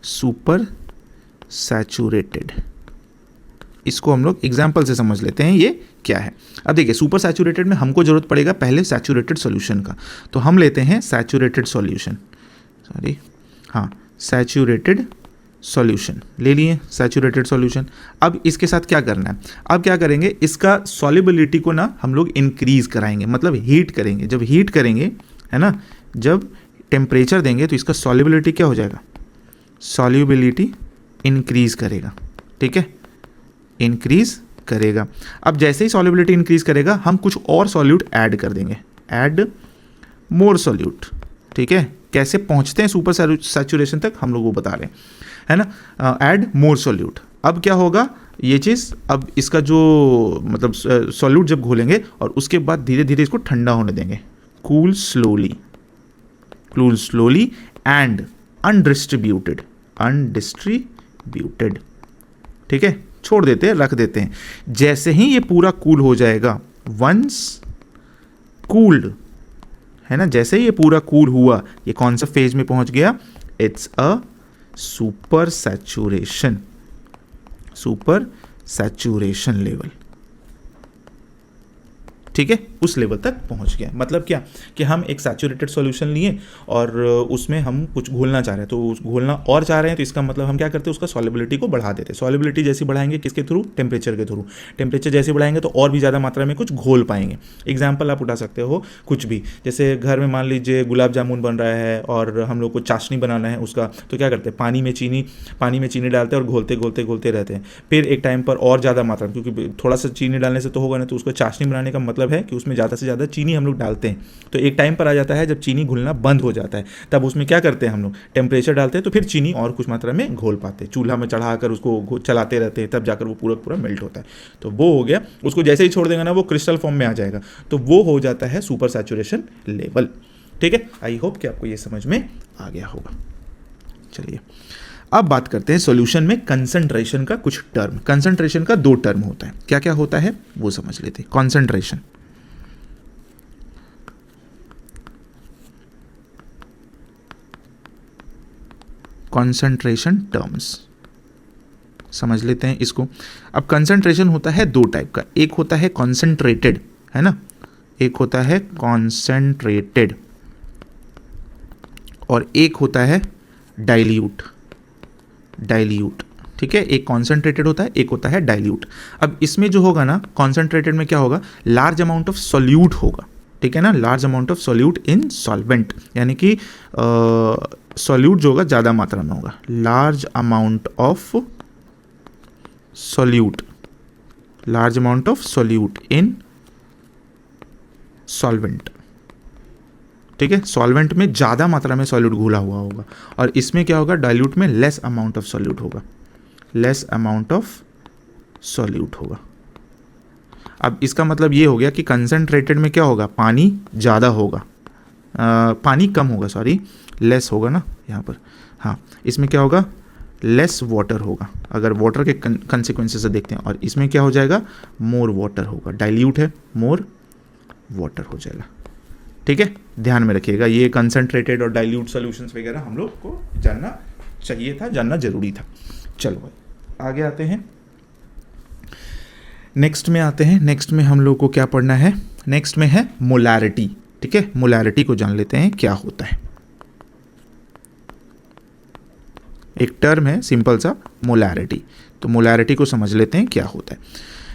सुपर सैचुरेटेड, इसको हम लोग एग्जाम्पल से समझ लेते हैं ये क्या है। अब देखिए, सुपर सैचुरेटेड में हमको जरूरत पड़ेगा पहले सैचुरेटेड सॉल्यूशन का, तो हम लेते हैं सैचुरेटेड सॉल्यूशन, हाँ, सैचुरेटेड सॉल्यूशन ले लिए, सैचुरेटेड सॉल्यूशन। अब इसके साथ क्या करना है, अब क्या करेंगे, इसका सॉल्युबिलिटी को ना हम लोग इंक्रीज कराएंगे, मतलब हीट करेंगे। जब हीट करेंगे, है ना, जब टेम्परेचर देंगे तो इसका सॉल्युबिलिटी क्या हो जाएगा, सॉल्युबिलिटी इंक्रीज करेगा, ठीक है, इंक्रीज करेगा। अब जैसे ही सॉल्युबिलिटी इंक्रीज करेगा हम कुछ और सॉल्यूट ऐड कर देंगे, ऐड मोर सॉल्यूट, ठीक है। कैसे पहुंचते हैं सुपर सैचुरेशन तक हम लोग वो बता रहे हैं, है ना, ऐड मोर सॉल्यूट। अब क्या होगा ये चीज़, अब इसका जो मतलब सॉल्यूट जब घोलेंगे और उसके बाद धीरे धीरे इसको ठंडा होने देंगे, कूल स्लोली एंड अनडिस्ट्रीब्यूटेड, ठीक है, छोड़ देते हैं, रख देते हैं। जैसे ही ये पूरा कूल हो जाएगा, वंस कूल्ड, है ना, जैसे ही ये पूरा कूल हुआ, ये कौन सा फेज में पहुंच गया, it's a super saturation level, ठीक है, उस लेवल तक पहुंच गया। मतलब क्या कि हम एक सैचुरेटेड सॉल्यूशन लिए और उसमें हम कुछ घोलना चाह रहे हैं, तो उस घोलना और चाह रहे हैं, तो इसका मतलब हम क्या करते हैं, उसका सॉल्युबिलिटी को बढ़ा देते हैं। सॉल्युबिलिटी जैसे बढ़ाएंगे किसके थ्रू, टेम्परेचर के थ्रू। टेम्परेचर जैसे बढ़ाएंगे तो और भी ज़्यादा मात्रा में कुछ घोल पाएंगे। एग्जाम्पल आप उठा सकते हो कुछ भी, जैसे घर में मान लीजिए गुलाब जामुन बन रहा है और हम लोग को चाशनी बनाना है उसका, तो क्या करते हैं, पानी में चीनी डालते हैं और घोलते रहते हैं। फिर एक टाइम पर और ज़्यादा मात्रा में, क्योंकि थोड़ा सा चीनी डालने से तो होगा ना, तो उसको चाशनी बनाने का मतलब है कि उसमें ज़्यादा से ज़्यादा चीनी हम लोग डालते हैं। तो एक टाइम पर आ जाता है जब चीनी घुलना बंद हो जाता है, तब उसमें क्या करते हैं हम लोग, टेम्परेचर डालते हैं, तो फिर चीनी और कुछ मात्रा में घोल पाते हैं। चूल्हा में चढ़ाकर उसको चलाते रहते हैं, तब जाकर वो पूरा मेल्ट होता है। तो वो हो गया, उसको जैसे ही छोड़ देंगे ना वो क्रिस्टल फॉर्म में आ जाएगा, तो वो हो जाता है सुपर सैचुरेशन लेवल, ठीक है। आई होप कि आपको ये समझ में आ गया होगा। चलिए अब बात करते हैं सॉल्यूशन में कंसंट्रेशन का कुछ टर्म। कंसंट्रेशन का 2 टर्म होता है, क्या क्या होता है वो समझ लेते हैं। कंसंट्रेशन टर्म्स समझ लेते हैं इसको। अब कंसंट्रेशन होता है 2 टाइप का, एक होता है कॉन्सेंट्रेटेड, है ना, एक होता है कॉन्सेंट्रेटेड और एक होता है डाइल्यूट, ठीक है। एक कॉन्सेंट्रेटेड होता है, एक होता है डाइल्यूट। अब इसमें जो होगा ना, कॉन्सेंट्रेटेड में क्या होगा, लार्ज अमाउंट ऑफ सॉल्यूट होगा, ठीक है ना, large amount of solute in solvent, यानी कि सॉल्यूट जो होगा ज़्यादा मात्रा में होगा, large amount of solute in solvent, ठीक है। सॉल्वेंट में ज़्यादा मात्रा में सॉल्यूट घुला हुआ होगा, और इसमें क्या होगा, डाइल्यूट में लेस अमाउंट ऑफ सॉल्यूट होगा, अब इसका मतलब ये हो गया कि कंसंट्रेटेड में क्या होगा, पानी ज़्यादा होगा, पानी कम होगा, सॉरी लेस होगा ना यहाँ पर, हाँ, इसमें क्या होगा, लेस वाटर होगा, अगर वाटर के कंसिक्वेंसेस से देखते हैं, और इसमें क्या हो जाएगा, मोर वाटर होगा, डाइल्यूट है, मोर वाटर हो जाएगा, ठीक है। ध्यान में रखिएगा, ये कंसंट्रेटेड और डाइल्यूट सॉल्यूशंस वगैरह हम लोग को जानना चाहिए था, जानना जरूरी था। चलो भाई आगे आते हैं, नेक्स्ट में हम लोग को क्या पढ़ना है, नेक्स्ट में है मोलैरिटी, ठीक है। मोलैरिटी को जान लेते हैं क्या होता है। एक टर्म है सिंपल सा मोलैरिटी, तो मोलैरिटी को समझ लेते हैं क्या होता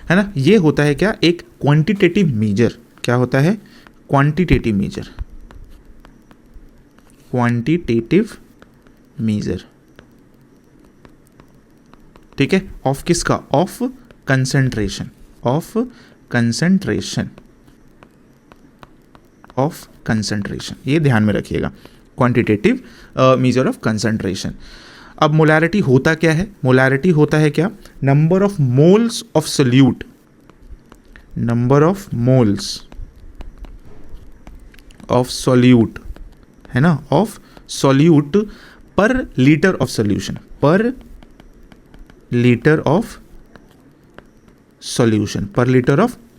है ना। ये होता है क्या, एक क्वांटिटेटिव मेजर, क्या होता है, क्वांटिटेटिव मेजर, ठीक है, ऑफ किसका, ऑफ कंसंट्रेशन, ये ध्यान में रखिएगा, क्वांटिटेटिव मेजर ऑफ कंसंट्रेशन। अब मोलैरिटी होता क्या है, मोलैरिटी होता है क्या, number of moles of solute, है ना, ऑफ सॉल्यूट पर लीटर ऑफ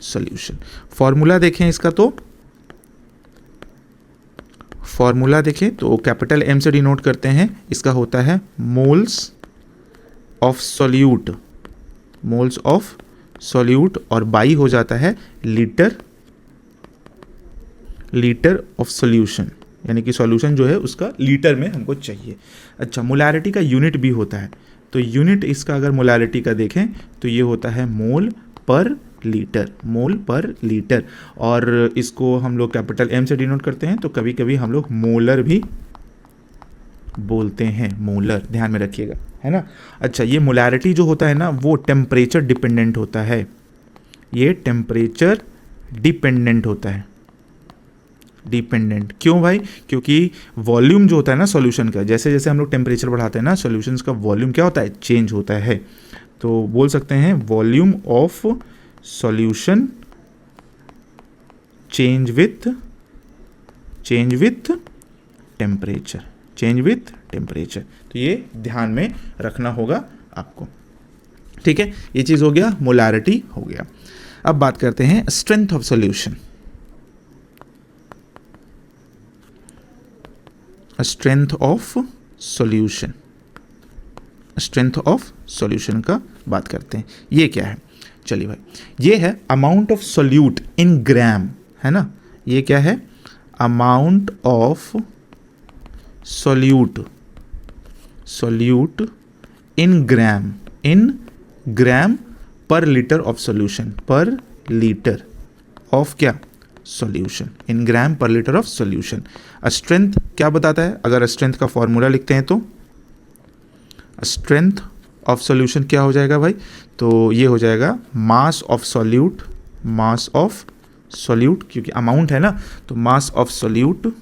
सॉल्यूशन, फॉर्मूला देखें इसका, तो फॉर्मूला देखें तो कैपिटल एम से डिनोट करते हैं, इसका होता है मोल्स ऑफ सॉल्यूट, और बाई हो जाता है लीटर ऑफ सॉल्यूशन, यानी कि सॉल्यूशन जो है उसका लीटर में हमको चाहिए। अच्छा, मोलारिटी का यूनिट भी होता है, तो यूनिट इसका अगर मोलारिटी का देखें तो ये होता है मोल पर लीटर, मोल पर लीटर, और इसको हम लोग कैपिटल एम से डिनोट करते हैं, तो कभी कभी हम लोग मोलर भी बोलते हैं, मोलर, ध्यान में रखिएगा, है ना। अच्छा, ये मोलारिटी जो होता है ना वो टेम्परेचर डिपेंडेंट होता है, ये टेम्परेचर डिपेंडेंट होता है। डिपेंडेंट क्यों भाई? क्योंकि वॉल्यूम जो होता है ना सॉल्यूशन का, जैसे जैसे हम लोग टेम्परेचर बढ़ाते हैं ना, सॉल्यूशंस का वॉल्यूम क्या होता है? चेंज होता है। तो बोल सकते हैं volume of solution change with temperature, change with temperature. तो ये ध्यान में रखना होगा आपको, ठीक है। ये चीज़ हो गया, मोलारिटी हो गया। अब बात करते हैं strength of solution. Strength of solution, strength of solution का बात करते हैं। ये क्या है? चलिए भाई, ये है अमाउंट ऑफ सॉल्यूट इन ग्राम, है ना। ये क्या है? अमाउंट ऑफ सॉल्यूट इन ग्राम पर लीटर ऑफ सॉल्यूशन, पर लीटर ऑफ क्या? सॉल्यूशन, इन ग्राम पर लीटर ऑफ सॉल्यूशन। स्ट्रेंथ क्या बताता है? अगर स्ट्रेंथ का फॉर्मूला लिखते हैं तो स्ट्रेंथ ऑफ सॉल्यूशन क्या हो जाएगा भाई? तो ये हो जाएगा mass of solute, mass of solute, क्योंकि अमाउंट है ना, तो मास ऑफ सॉल्यूट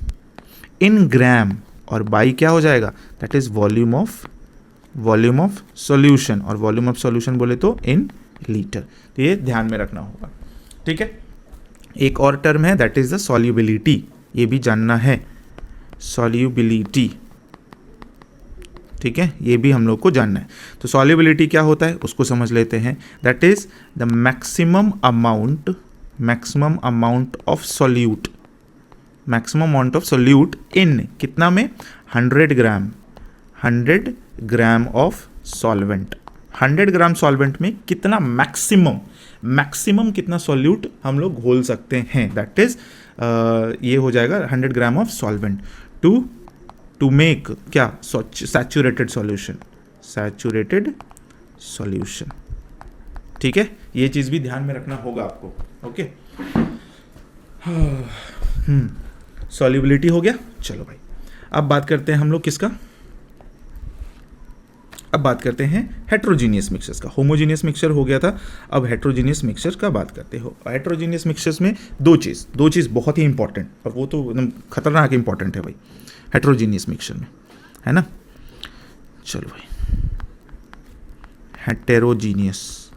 इन ग्राम, और बाई क्या हो जाएगा? That is volume of solution, और वॉल्यूम ऑफ सॉल्यूशन बोले तो इन लीटर। तो ये ध्यान में रखना होगा, ठीक है। एक और टर्म है दैट इज द सॉल्युबिलिटी, ये भी जानना है, सॉल्युबिलिटी, ठीक है, ये भी हम लोग को जानना है। तो सॉल्युबिलिटी क्या होता है उसको समझ लेते हैं। That is the maximum amount of solute, maximum amount of solute in कितना में? 100 gram of solvent. 100 gram solvent में कितना मैक्सिमम कितना सॉल्यूट हम लोग घोल सकते हैं? दैट इज ये हो जाएगा 100 gram of solvent to make क्या? सैचुरेटेड सॉल्यूशन, ठीक है। ये चीज़ भी ध्यान में रखना होगा आपको, ओके। सॉल्युबिलिटी हो गया। चलो भाई, अब बात करते हैं हम लोग किसका? अब बात करते हैं हेट्रोजीनियस मिक्सचर्स का। होमोजीनियस मिक्सचर हो गया था, अब हेट्रोजीनियस मिक्सचर का बात करते हो। हेट्रोजीनियस मिक्सचर्स में दो चीज़ बहुत ही इंपॉर्टेंट, और वो तो एकदम खतरनाक इंपॉर्टेंट है भाई हेट्रोजीनियस मिक्सचर में, है ना। चलो भाई, हेटेरोजीनियस,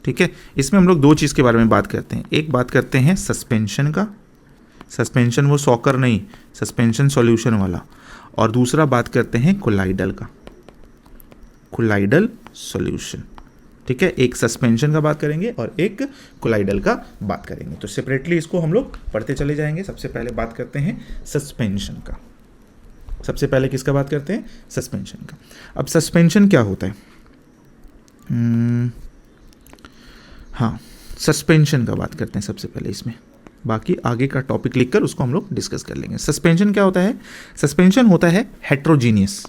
ठीक है। इसमें हम लोग दो चीज़ के बारे में बात करते हैं। एक बात करते हैं सस्पेंशन का, सस्पेंशन वो सॉकर नहीं, सस्पेंशन सॉल्यूशन वाला, और दूसरा बात करते हैं कोलाइडल का, कोलाइडल सॉल्यूशन, ठीक है। एक सस्पेंशन का बात करेंगे और एक कोलाइडल का बात करेंगे, तो सेपरेटली इसको हम लोग पढ़ते चले जाएंगे। सबसे पहले बात करते हैं सस्पेंशन का। सबसे पहले किसका बात करते हैं? सस्पेंशन का। अब सस्पेंशन क्या होता है? हाँ, सस्पेंशन का बात करते हैं सबसे पहले इसमें, बाकी आगे का टॉपिक लिखकर उसको हम लोग डिस्कस कर लेंगे। सस्पेंशन क्या होता है? सस्पेंशन होता है हेट्रोजीनियस,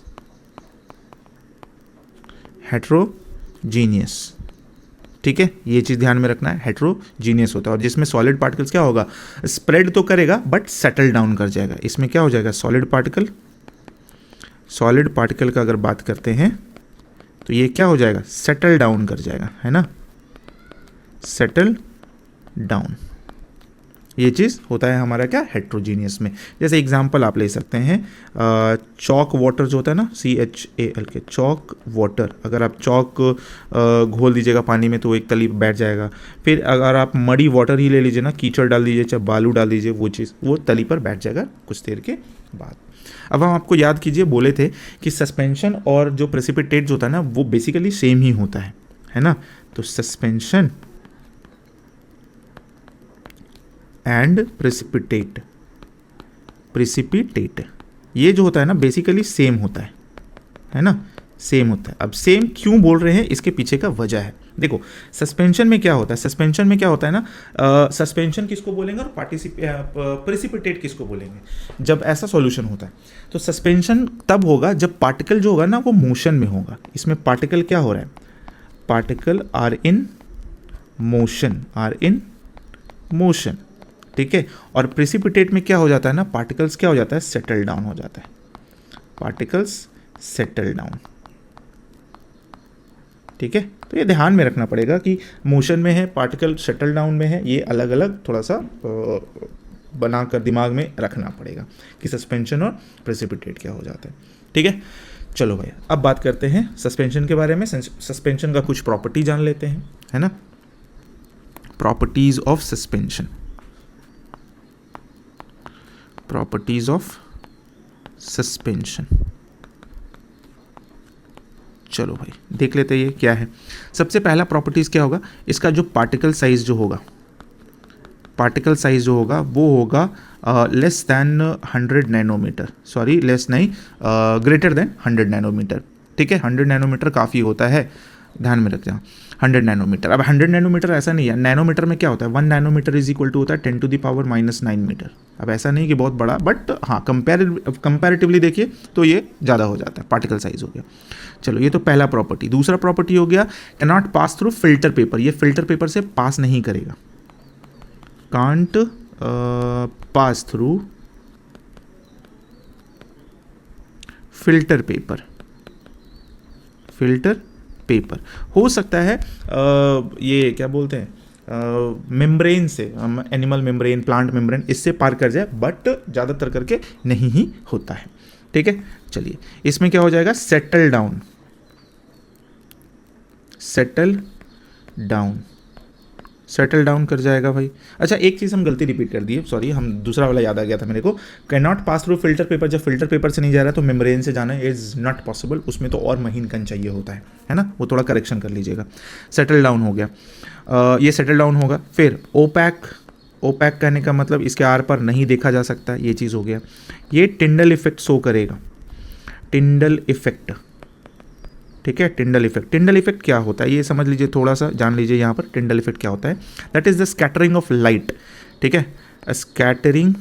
ठीक है। ये चीज़ ध्यान में रखना है, हेट्रोजीनियस होता है, और जिसमें सॉलिड पार्टिकल्स क्या होगा? स्प्रेड तो करेगा बट सेटल डाउन कर जाएगा। इसमें क्या हो जाएगा? सॉलिड पार्टिकल का अगर बात करते हैं तो ये क्या हो जाएगा? सेटल डाउन कर जाएगा, है ना, सेटल डाउन। ये चीज़ होता है हमारा क्या? हेट्रोजीनियस में। जैसे एग्जांपल आप ले सकते हैं चॉक वाटर जो होता है ना, CHAL के, चॉक वाटर। अगर आप चॉक घोल दीजिएगा पानी में तो एक तली बैठ जाएगा। फिर अगर आप मडी वाटर ही ले लीजिए ना, कीचड़ डाल दीजिए चाहे बालू डाल दीजिए, वो तली पर बैठ जाएगा कुछ देर के बाद। अब हम आपको याद कीजिए, बोले थे कि सस्पेंशन और जो प्रेसिपिटेट जो होता है ना वो बेसिकली सेम ही होता है ना। तो सस्पेंशन एंड प्रेसिपिटेट ये जो होता है ना बेसिकली सेम होता है ना, सेम होता है। अब सेम क्यों बोल रहे हैं, इसके पीछे का वजह है। देखो सस्पेंशन में क्या होता है, सस्पेंशन में क्या होता है ना, सस्पेंशन किसको बोलेंगे और प्रेसिपिटेट किसको बोलेंगे जब ऐसा सॉल्यूशन होता है। तो सस्पेंशन तब होगा जब पार्टिकल जो होगा ना वो मोशन में होगा। इसमें पार्टिकल क्या हो रहा है, पार्टिकल आर इन मोशन, ठीक है। और प्रेसिपिटेट में क्या हो जाता है ना, पार्टिकल्स क्या हो जाता है, सेटल डाउन हो जाता है, पार्टिकल्स सेटल डाउन, ठीक है। तो ये ध्यान में रखना पड़ेगा कि मोशन में है, पार्टिकल सेटल डाउन में है, ये अलग अलग थोड़ा सा बनाकर दिमाग में रखना पड़ेगा कि सस्पेंशन और प्रेसिपिटेट क्या हो जाता है, ठीक है। चलो भाई अब बात करते हैं सस्पेंशन के बारे में। सस्पेंशन का कुछ प्रॉपर्टी जान लेते हैं, है ना। Properties of suspension, properties of suspension, चलो भाई देख लेते हैं ये क्या है। सबसे पहला प्रॉपर्टीज़ क्या होगा, इसका जो पार्टिकल साइज जो होगा, पार्टिकल साइज जो होगा वो होगा less than 100 nanometre, sorry less नहीं, ग्रेटर देन 100 नैनोमीटर, ठीक है। 100 नैनोमीटर काफ़ी होता है, ध्यान में रख जाओ 100 नैनोमीटर। अब 100 नैनोमीटर ऐसा नहीं है, नैनोमीटर में क्या होता है, 1 नैनोमीटर इज इक्वल टू होता है 10⁻⁹ मीटर। अब ऐसा नहीं कि बहुत बड़ा, बट हाँ कंपैरेटिवली देखिए तो ये ज़्यादा हो जाता है, पार्टिकल साइज हो गया। चलो ये तो पहला प्रॉपर्टी। दूसरा प्रॉपर्टी हो गया cannot pass through filter paper, ये फिल्टर पेपर से पास नहीं करेगा, can't pass through filter paper, filter paper हो सकता है ये क्या बोलते हैं मेम्ब्रेन से, एनिमल मेम्ब्रेन, प्लांट मेम्ब्रेन, इससे पार कर जाए, बट ज़्यादातर करके नहीं ही होता है, ठीक है। चलिए इसमें क्या हो जाएगा, settle down, settle down, settle down कर जाएगा भाई। अच्छा एक चीज़ हम गलती रिपीट कर दिए, सॉरी, हम दूसरा वाला याद आ गया था मेरे को, can not pass through filter paper, जब फिल्टर पेपर से नहीं जा रहा तो मेम्ब्रेन से जाना इज़ नॉट पॉसिबल, उसमें तो और महीन कण चाहिए होता है ना, वो थोड़ा करेक्शन कर लीजिएगा। सेटल डाउन हो गया, ये सेटल डाउन होगा। फिर ओपैक, ओपैक कहने का मतलब इसके आर पर नहीं देखा जा सकता, ये चीज़ हो गया। ये टिंडल इफेक्ट शो करेगा, टिंडल इफेक्ट, ठीक है। टिंडल इफेक्ट, टिंडल इफेक्ट क्या होता है ये समझ लीजिए, थोड़ा सा जान लीजिए यहाँ पर टिंडल इफेक्ट क्या होता है। That is the scattering of light, ठीक है, स्कैटरिंग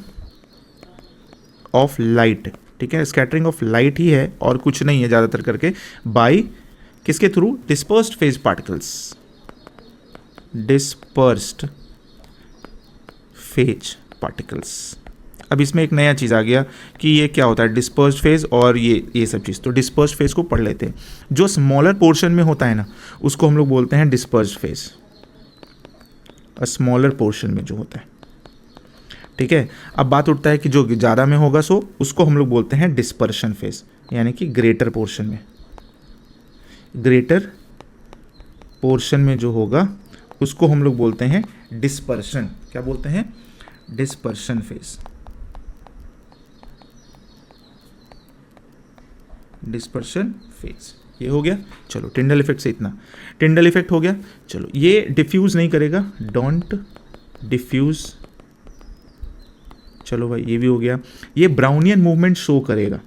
ऑफ लाइट, ठीक है। स्कैटरिंग ऑफ लाइट ही है और कुछ नहीं है ज़्यादातर करके, बाय किसके through, dispersed phase particles, dispersed phase particles. अब इसमें एक नया चीज़ आ गया कि ये क्या होता है, डिस्पर्स्ड फेज और ये सब चीज़। तो डिस्पर्स्ड फेज को पढ़ लेते हैं। जो स्मॉलर पोर्शन में होता है ना उसको हम लोग बोलते हैं डिस्पर्स्ड फेज, स्मॉलर पोर्शन में जो होता है, ठीक है। अब बात उठता है कि जो ज़्यादा में होगा सो उसको हम लोग बोलते हैं डिस्पर्शन फेज, यानी कि ग्रेटर पोर्शन में, ग्रेटर पोर्शन में जो होगा उसको हम लोग बोलते हैं डिस्पर्शन, क्या बोलते हैं, डिस्पर्शन फेज, डिस्पर्शन फेज। ये हो गया। चलो टिंडल इफेक्ट से इतना, टिंडल इफेक्ट हो गया। चलो ये डिफ्यूज नहीं करेगा, डोंट डिफ्यूज, चलो भाई ये भी हो गया। ये ब्राउनियन मूवमेंट शो करेगा,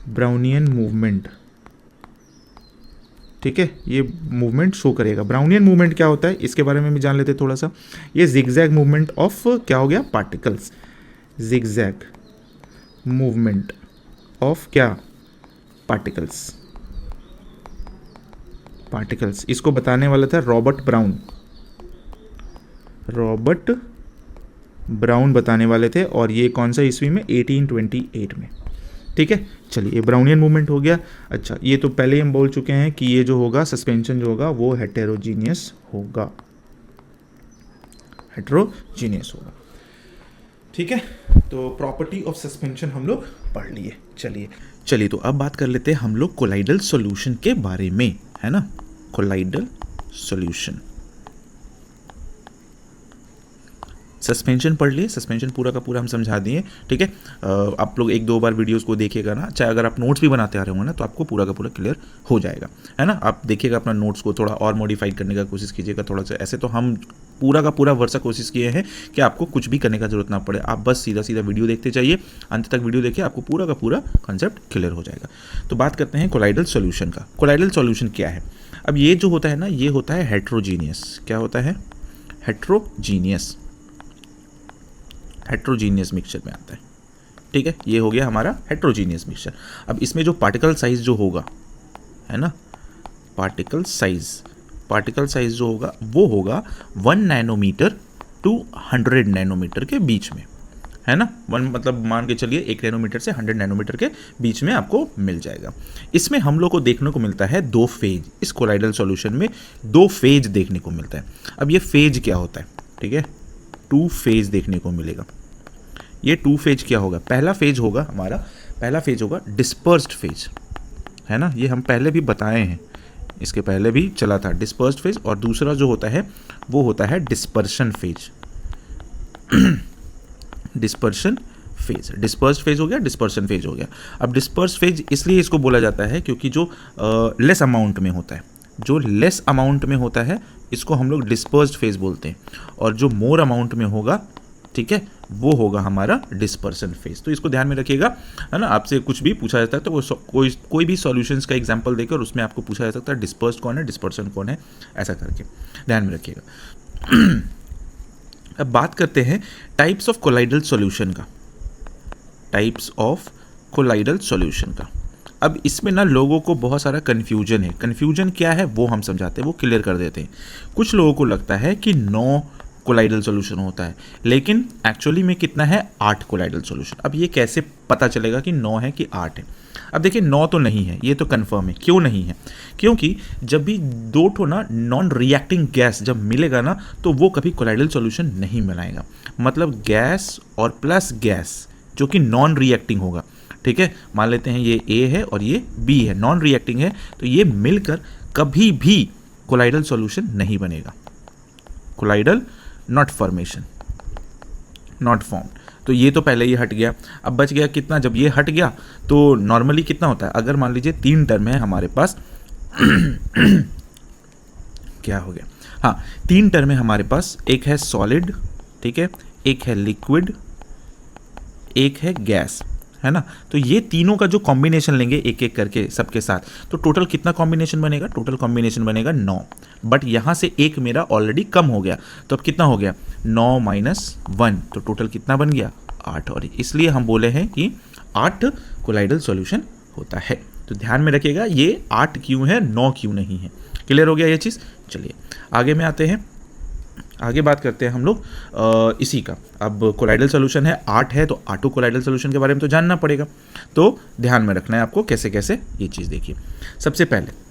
ब्राउनियन मूवमेंट, ठीक है, ये मूवमेंट शो करेगा। ब्राउनियन मूवमेंट क्या होता है इसके बारे में भी जान लेते थोड़ा सा। ये जिगजैग मूवमेंट ऑफ क्या हो गया, पार्टिकल्स, जिगजैग मूवमेंट ऑफ क्या, पार्टिकल्स, पार्टिकल्स। इसको बताने वाला था रॉबर्ट ब्राउन, रॉबर्ट ब्राउन बताने वाले थे, और ये कौन सा ईस्वी में, 1828 में, ठीक है। चलिए ये ब्राउनियन मूवमेंट हो गया। अच्छा ये तो पहले ही हम बोल चुके हैं कि ये जो होगा सस्पेंशन जो होगा वो हेटेरोजीनियस होगा, हेटेरोजीनियस होगा, ठीक है। तो प्रॉपर्टी ऑफ सस्पेंशन हम लोग पढ़ लिए। चलिए तो अब बात कर लेते हैं हम लोग कोलाइडल सॉल्यूशन के बारे में, है ना। कोलाइडल सॉल्यूशन, सस्पेंशन पढ़ लिए, सस्पेंशन पूरा का पूरा हम समझा दिए, ठीक है। आप लोग एक दो बार वीडियोस को देखिएगा ना, चाहे अगर आप नोट्स भी बनाते आ रहे होंगे ना तो आपको पूरा का पूरा क्लियर हो जाएगा, है ना। आप देखिएगा अपना नोट्स को थोड़ा और मॉडिफाई करने का कोशिश कीजिएगा थोड़ा सा। ऐसे तो हम पूरा का पूरा वर्षा कोशिश किए हैं कि आपको कुछ भी करने का जरूरत ना पड़े, आप बस सीधा सीधा वीडियो देखते जाइए, अंत तक वीडियो देखिए, आपको पूरा का पूरा कॉन्सेप्ट क्लियर हो जाएगा। तो बात करते हैं कोलाइडल सॉल्यूशन का। कोलाइडल सॉल्यूशन क्या है, अब ये जो होता है ना, ये होता है हेट्रोजीनियस। क्या होता है? हेट्रोजीनियस, हेट्रोजीनियस मिक्सचर में आता है। ठीक है, ये हो गया हमारा हेट्रोजीनियस मिक्सचर। अब इसमें जो पार्टिकल साइज जो होगा, है ना, पार्टिकल साइज जो होगा वो होगा 1 नैनोमीटर टू 100 नैनोमीटर के बीच में, है ना। 1 मतलब मान के चलिए 1 नैनोमीटर से 100 नैनोमीटर के बीच में आपको मिल जाएगा। इसमें हम लोग को देखने को मिलता है 2 फेज। इस कोलाइडल सॉल्यूशन में 2 फेज देखने को मिलता है। अब ये फेज क्या होता है? ठीक है, 2 फेज देखने को मिलेगा। ये 2 फेज क्या होगा? पहला फेज होगा डिस्पर्स्ड फेज, है ना। ये हम पहले भी बताए हैं, इसके पहले भी चला था डिस्पर्स्ड फेज। और दूसरा जो होता है वो होता है dispersion phase. Dispersion phase, dispersed phase हो गया, डिस्पर्शन फेज हो गया। अब डिस्पर्स्ड फेज इसलिए इसको बोला जाता है क्योंकि जो लेस अमाउंट में होता है, जो लेस अमाउंट में होता है इसको हम लोग डिस्पर्स्ड फेज बोलते हैं, और जो मोर अमाउंट में होगा, ठीक है, वो होगा हमारा डिस्पर्सन फेज। तो इसको ध्यान में रखिएगा, है ना। आपसे कुछ भी पूछा जाता है तो वो कोई भी सॉल्यूशंस का एग्जांपल देकर उसमें आपको पूछा जा सकता है डिस्पर्स्ड कौन है, डिस्पर्सन कौन है, ऐसा करके ध्यान में रखिएगा। अब बात करते हैं टाइप्स ऑफ कोलाइडल सॉल्यूशन का। टाइप्स ऑफ कोलाइडल सॉल्यूशन का। अब इसमें ना लोगों को बहुत सारा कन्फ्यूजन है। कन्फ्यूजन क्या है वो हम समझाते हैं, वो क्लियर कर देते हैं। कुछ लोगों को लगता है कि 9 कोलाइडल सॉल्यूशन होता है, लेकिन एक्चुअली में कितना है? 8 कोलाइडल सॉल्यूशन। अब ये कैसे पता चलेगा कि 9 है कि 8 है? अब देखिए 9 तो नहीं है, ये तो कंफर्म है। क्यों नहीं है? क्योंकि जब भी 2 ठो ना नॉन रिएक्टिंग गैस जब मिलेगा ना, तो वो कभी कोलाइडल सॉल्यूशन नहीं बनाएगा। मतलब गैस और प्लस गैस जो कि नॉन रिएक्टिंग होगा, ठीक है, मान लेते हैं ये A है और ये B है, नॉन रिएक्टिंग है, तो ये मिलकर कभी भी कोलाइडल सॉल्यूशन नहीं बनेगा। Colloidal not formation, not form. तो ये तो पहले ही हट गया। अब बच गया कितना? जब ये हट गया तो नॉर्मली कितना होता है? अगर मान लीजिए 3 टर्म है हमारे पास क्या हो गया? हाँ, 3 टर्म है हमारे पास। एक है सॉलिड, ठीक है, एक है लिक्विड, एक है गैस, है ना। तो ये तीनों का जो कॉम्बिनेशन लेंगे एक एक करके सबके साथ, तो टोटल कितना कॉम्बिनेशन बनेगा? टोटल कॉम्बिनेशन बनेगा 9। बट यहाँ से एक मेरा ऑलरेडी कम हो गया, तो अब कितना हो गया? 9 माइनस 1, तो टोटल कितना बन गया? 8। और इसलिए हम बोले हैं कि 8 कोलाइडल सॉल्यूशन होता है। तो ध्यान में रखिएगा, ये 8 क्यों है, 9 क्यों नहीं है। क्लियर हो गया ये चीज़? चलिए आगे में आते हैं। आगे बात करते हैं हम लोग इसी का। अब कोलाइडल सॉल्यूशन है 8 है, तो 8 कोलाइडल सॉल्यूशन के बारे में तो जानना पड़ेगा। तो ध्यान में रखना है आपको कैसे कैसे ये चीज़। देखिए सबसे पहले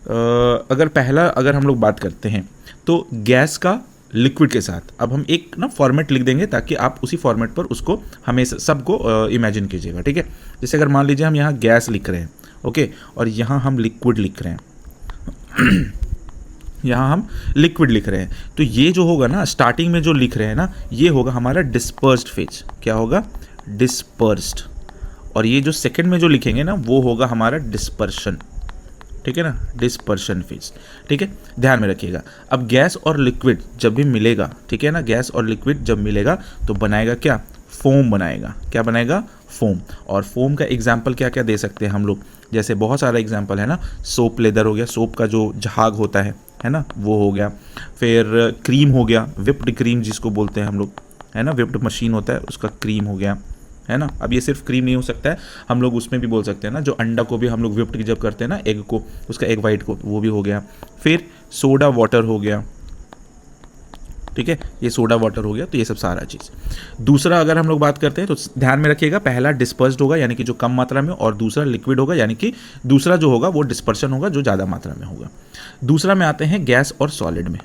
अगर हम लोग बात करते हैं तो गैस का लिक्विड के साथ, अब हम एक ना फॉर्मेट लिख देंगे ताकि आप उसी फॉर्मेट पर उसको हमें सबको इमेजिन कीजिएगा, ठीक है। जैसे अगर मान लीजिए हम यहाँ गैस लिख रहे हैं, ओके, और यहाँ हम लिक्विड लिख रहे हैं यहाँ हम लिक्विड लिख रहे हैं, तो ये जो होगा ना स्टार्टिंग में जो लिख रहे हैं ना, ये होगा हमारा डिस्पर्स्ड फेज। क्या होगा? डिस्पर्स्ड। और ये जो सेकंड में जो लिखेंगे ना वो होगा हमारा डिस्पर्शन, ठीक है ना, डिस्पर्शन फेज, ठीक है, ध्यान में रखिएगा। अब गैस और लिक्विड जब भी मिलेगा, ठीक है ना, गैस और लिक्विड जब मिलेगा तो बनाएगा क्या? फोम बनाएगा। क्या बनाएगा? फोम। और फोम का एग्जाम्पल क्या क्या दे सकते हैं हम लोग? जैसे बहुत सारा एग्जाम्पल है ना, सोप लेदर हो गया, सोप का जो झाग होता है ना, वो हो गया। फिर क्रीम हो गया, विप्ड क्रीम जिसको बोलते हैं हम लोग, है ना, विप्ड मशीन होता है उसका क्रीम हो गया, है ना। अब ये सिर्फ क्रीम नहीं हो सकता है, हम लोग उसमें भी बोल सकते हैं ना, जो अंडा को भी हम लोग विप्ड जब करते हैं ना, एग को, उसका एग वाइट को, वो भी हो गया। फिर सोडा वाटर हो गया, ठीक है, ये सोडा वाटर हो गया। तो ये सब सारा चीज़। दूसरा अगर हम लोग बात करते हैं तो ध्यान में रखिएगा, पहला डिस्पर्स्ड होगा यानी कि जो कम मात्रा में, और दूसरा लिक्विड होगा यानी कि दूसरा जो होगा वो डिस्पर्शन होगा जो ज़्यादा मात्रा में होगा। दूसरा में आते हैं गैस और सॉलिड में,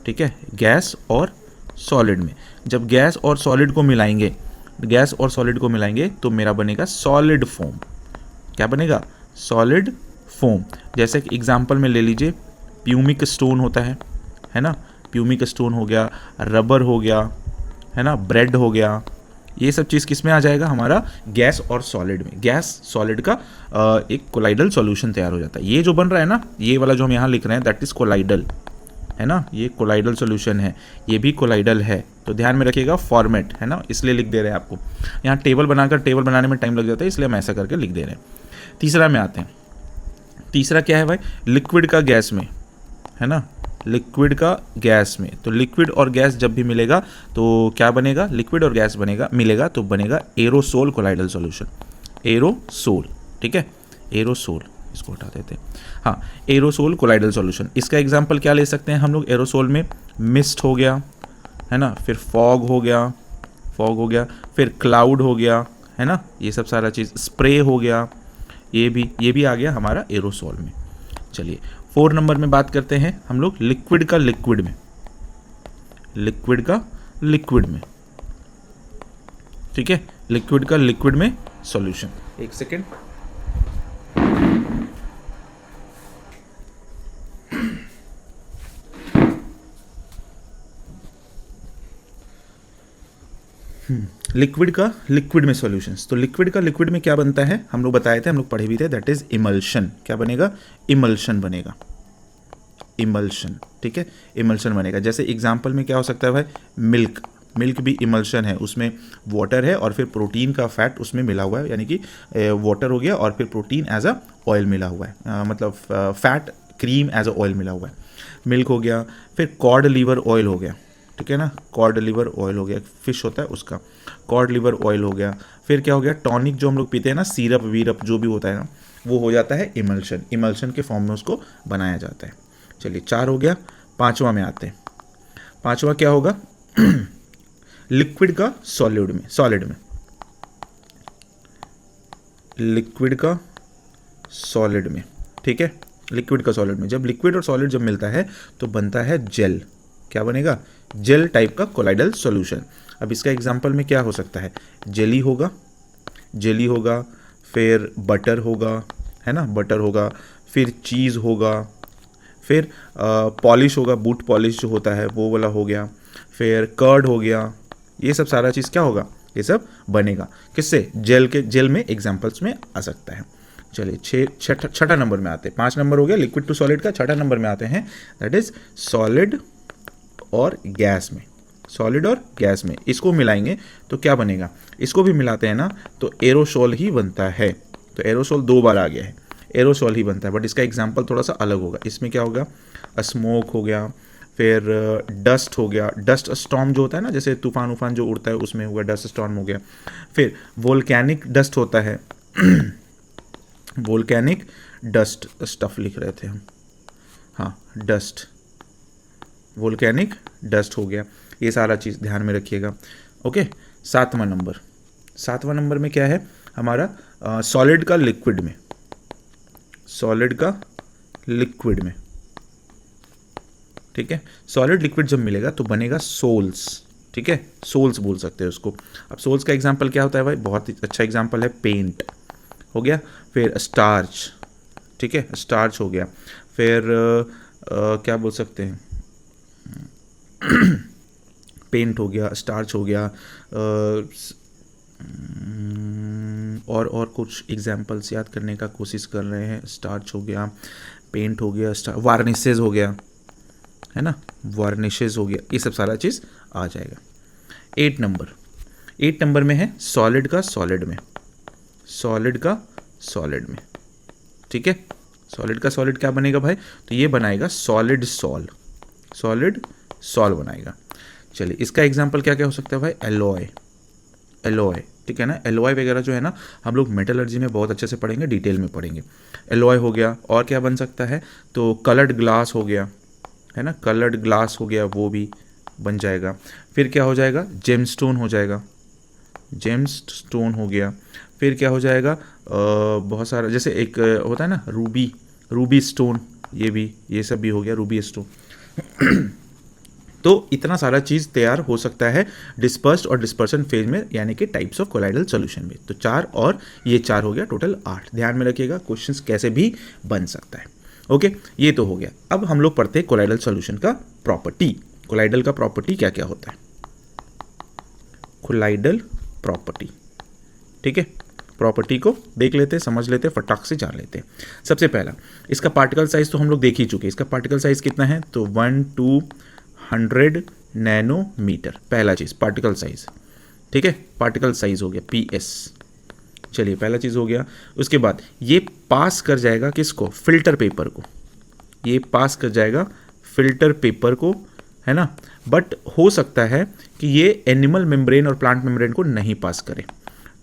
ठीक है, गैस और सॉलिड में जब गैस और सॉलिड को मिलाएंगे, गैस और सॉलिड को मिलाएंगे तो मेरा बनेगा सॉलिड फोम। क्या बनेगा? Solid foam. जैसे कि एग्जाम्पल में ले लीजिए, प्यूमिक स्टोन होता है ना, प्यूमिक स्टोन हो गया, रबर हो गया, है ना, ब्रेड हो गया, ये सब चीज़ किस में आ जाएगा? हमारा गैस और सॉलिड में। गैस सॉलिड का एक कोलाइडल सॉल्यूशन तैयार हो जाता है। ये जो बन रहा है ना, ये वाला जो हम यहाँ लिख रहे हैं दैट इज़ कोलाइडल, है ना, ये कोलाइडल सॉल्यूशन है, ये भी कोलाइडल है। तो ध्यान में रखिएगा फॉर्मेट, है ना, इसलिए लिख दे रहे हैं आपको। यहाँ टेबल बनाने में टाइम लग जाता है, इसलिए हम ऐसा करके लिख दे रहे हैं। तीसरा में आते हैं। तीसरा क्या है भाई? लिक्विड का गैस में, है ना, लिक्विड का गैस में। तो लिक्विड और गैस जब भी मिलेगा तो क्या बनेगा, लिक्विड और गैस बनेगा मिलेगा तो बनेगा एरोसोल कोलाइडल सॉल्यूशन, एरोसोल। ठीक है, एरोसोल, इसको हटा देते हैं। हाँ, एरोसोल कोलाइडल सॉल्यूशन। इसका एग्जांपल क्या ले सकते हैं हम लोग एरोसोल में, मिस्ट हो गया, है ना, फिर फॉग हो गया, फॉग हो गया, फिर क्लाउड हो गया, है ना, ये सब सारा चीज़, स्प्रे हो गया, ये भी आ गया हमारा एरोसोल में। चलिए 4 नंबर में बात करते हैं हम लोग लिक्विड का लिक्विड में, लिक्विड का लिक्विड में। ठीक है, लिक्विड का लिक्विड में सॉल्यूशन। एक सेकेंड, लिक्विड का लिक्विड में सॉल्यूशंस। तो लिक्विड का लिक्विड में क्या बनता है, हम लोग बताए थे, हम लोग पढ़े भी थे, दैट इज इमल्शन। क्या बनेगा, इमल्शन बनेगा, इमल्शन। ठीक है, इमल्शन बनेगा। जैसे एग्जांपल में क्या हो सकता है भाई, मिल्क, मिल्क भी इमल्शन है, उसमें वाटर है और फिर प्रोटीन का फैट उसमें मिला हुआ है, यानी कि वाटर हो गया और फिर प्रोटीन एज अ ऑयल मिला हुआ है, मतलब fat cream as a oil मिला हुआ है, मिल्क हो गया। फिर कॉड लिवर ऑयल हो गया, ठीक है ना, कॉड लिवर ऑयल हो गया, फिश होता है उसका, कॉड लिवर ऑयल हो गया। फिर क्या हो गया, टॉनिक जो हम लोग पीते हैं ना, सीरप वीरप जो भी होता है ना, वो हो जाता है इमल्शन, इमल्शन के फॉर्म में उसको बनाया जाता है। चलिए 4 हो गया। 5वां में आते हैं। 5वां क्या होगा, लिक्विड का सॉलिड में, सॉलिड में, लिक्विड का सॉलिड में। ठीक है, लिक्विड का सॉलिड में, जब लिक्विड और सॉलिड जब मिलता है तो बनता है जेल। क्या बनेगा, जेल टाइप का कोलाइडल सॉल्यूशन। अब इसका एग्जांपल में क्या हो सकता है, जेली होगा, जेली होगा, फिर बटर होगा, है ना, बटर होगा, फिर चीज़ होगा, फिर पॉलिश होगा, बूट पॉलिश जो होता है वो वाला हो गया, फिर कर्ड हो गया। ये सब सारा चीज़ क्या होगा, ये सब बनेगा किससे, जेल के, जेल में एग्जांपल्स में आ सकता है। चलिए छठा नंबर में आते हैं। 5 नंबर हो गया लिक्विड टू सॉलिड का। छठा नंबर में आते हैं, दैट इज सॉलिड और गैस में, सॉलिड और गैस में इसको मिलाएंगे तो क्या बनेगा, इसको भी मिलाते हैं ना तो एरोसोल ही बनता है। तो एरोसोल 2 बार आ गया है, एरोसोल ही बनता है, बट इसका एग्जांपल थोड़ा सा अलग होगा। इसमें क्या होगा, स्मोक हो गया, फिर डस्ट हो गया, डस्ट स्टॉर्म जो होता है ना, जैसे तूफान उफान जो उड़ता है उसमें होगा, डस्ट स्टॉर्म हो गया। फिर वोल्केनिक डस्ट होता है, वोल्केनिक डस्ट, स्टफ लिख रहे थे हम, हाँ डस्ट, वोल्केनिक डस्ट हो गया। ये सारा चीज़ ध्यान में रखिएगा। ओके, 7वां नंबर, 7वां नंबर में क्या है हमारा, सॉलिड का लिक्विड में, सॉलिड का लिक्विड में। ठीक है, सॉलिड लिक्विड जब मिलेगा तो बनेगा सोल्स। ठीक है, सोल्स बोल सकते हैं उसको। अब सोल्स का एग्जांपल क्या होता है भाई, बहुत ही अच्छा एग्जांपल है, पेंट हो गया, फिर स्टार्च, ठीक है, स्टार्च हो गया, फिर क्या बोल सकते हैं, पेंट हो गया, स्टार्च हो गया, और कुछ एग्जांपल्स याद करने का कोशिश कर रहे हैं। स्टार्च हो गया, पेंट हो गया, वार्निशेज हो गया, है ना, वार्निशेज हो गया, ये सब सारा चीज़ आ जाएगा। 8 नंबर, 8 नंबर में है सॉलिड का सॉलिड में, सॉलिड का सॉलिड में। ठीक है, सॉलिड का सॉलिड क्या बनेगा भाई, तो ये बनाएगा सॉलिड सॉल, सॉलिड सॉल बनाएगा। चलिए इसका एग्जांपल क्या क्या हो सकता है भाई, एलॉय, एलॉय, ठीक है ना, एलॉय वगैरह जो है ना हम लोग मेटलर्जी में बहुत अच्छे से पढ़ेंगे, डिटेल में पढ़ेंगे। एलॉय हो गया, और क्या बन सकता है, तो कलर्ड ग्लास हो गया, है ना, कलर्ड ग्लास हो गया, वो भी बन जाएगा। फिर क्या हो जाएगा, जेमस्टोन हो जाएगा, जेमस्टोन हो गया। फिर क्या हो जाएगा, बहुत सारा, जैसे एक होता है ना रूबी, रूबी स्टोन, ये भी, ये सब भी हो गया, रूबी स्टोन। तो इतना सारा चीज़ तैयार हो सकता है डिस्पर्स्ड और डिस्पर्सन फेज में, यानी कि टाइप्स ऑफ कोलाइडल सॉल्यूशन में। तो 4 और ये 4 हो गया, टोटल 8। ध्यान में रखिएगा, क्वेश्चंस कैसे भी बन सकता है। ओके, ये तो हो गया। अब हम लोग पढ़ते हैं कोलाइडल सॉल्यूशन का प्रॉपर्टी। कोलाइडल का प्रॉपर्टी क्या क्या होता है, कोलाइडल प्रॉपर्टी। ठीक है, प्रॉपर्टी को देख लेते, समझ लेते, फटाक से जान लेते। सबसे पहला, इसका पार्टिकल साइज तो हम लोग देख ही चुके। इसका पार्टिकल साइज कितना है, तो 1/200 नैनोमीटर। पहला चीज़ पार्टिकल साइज, ठीक है, पार्टिकल साइज हो गया PS। चलिए पहला चीज़ हो गया। उसके बाद ये पास कर जाएगा किसको, फिल्टर पेपर को, ये पास कर जाएगा फिल्टर पेपर को, है ना, बट हो सकता है कि ये एनिमल मेम्ब्रेन और प्लांट मेम्ब्रेन को नहीं पास करे।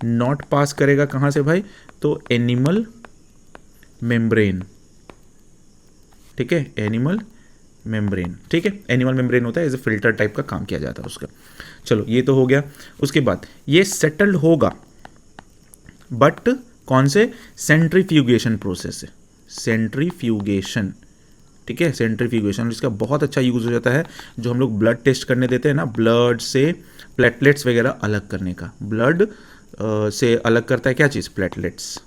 नॉट पास करेगा कहाँ से भाई, तो एनिमल मेम्ब्रेन, ठीक है, एनिमल मेम्ब्रेन, ठीक है, एनिमल मेम्ब्रेन होता है, एज ए फिल्टर टाइप का काम किया जाता है उसका। चलो ये तो हो गया। उसके बाद ये सेटल्ड होगा, बट कौन से, सेंट्रीफ्यूगेशन प्रोसेस से, सेंट्रीफ्यूगेशन, ठीक है, सेंट्रीफ्यूगेशन, इसका बहुत अच्छा यूज़ हो जाता है जो हम लोग ब्लड टेस्ट करने देते हैं ना, ब्लड से प्लेटलेट्स वगैरह अलग करने का। ब्लड से अलग करता है क्या चीज़, प्लेटलेट्स,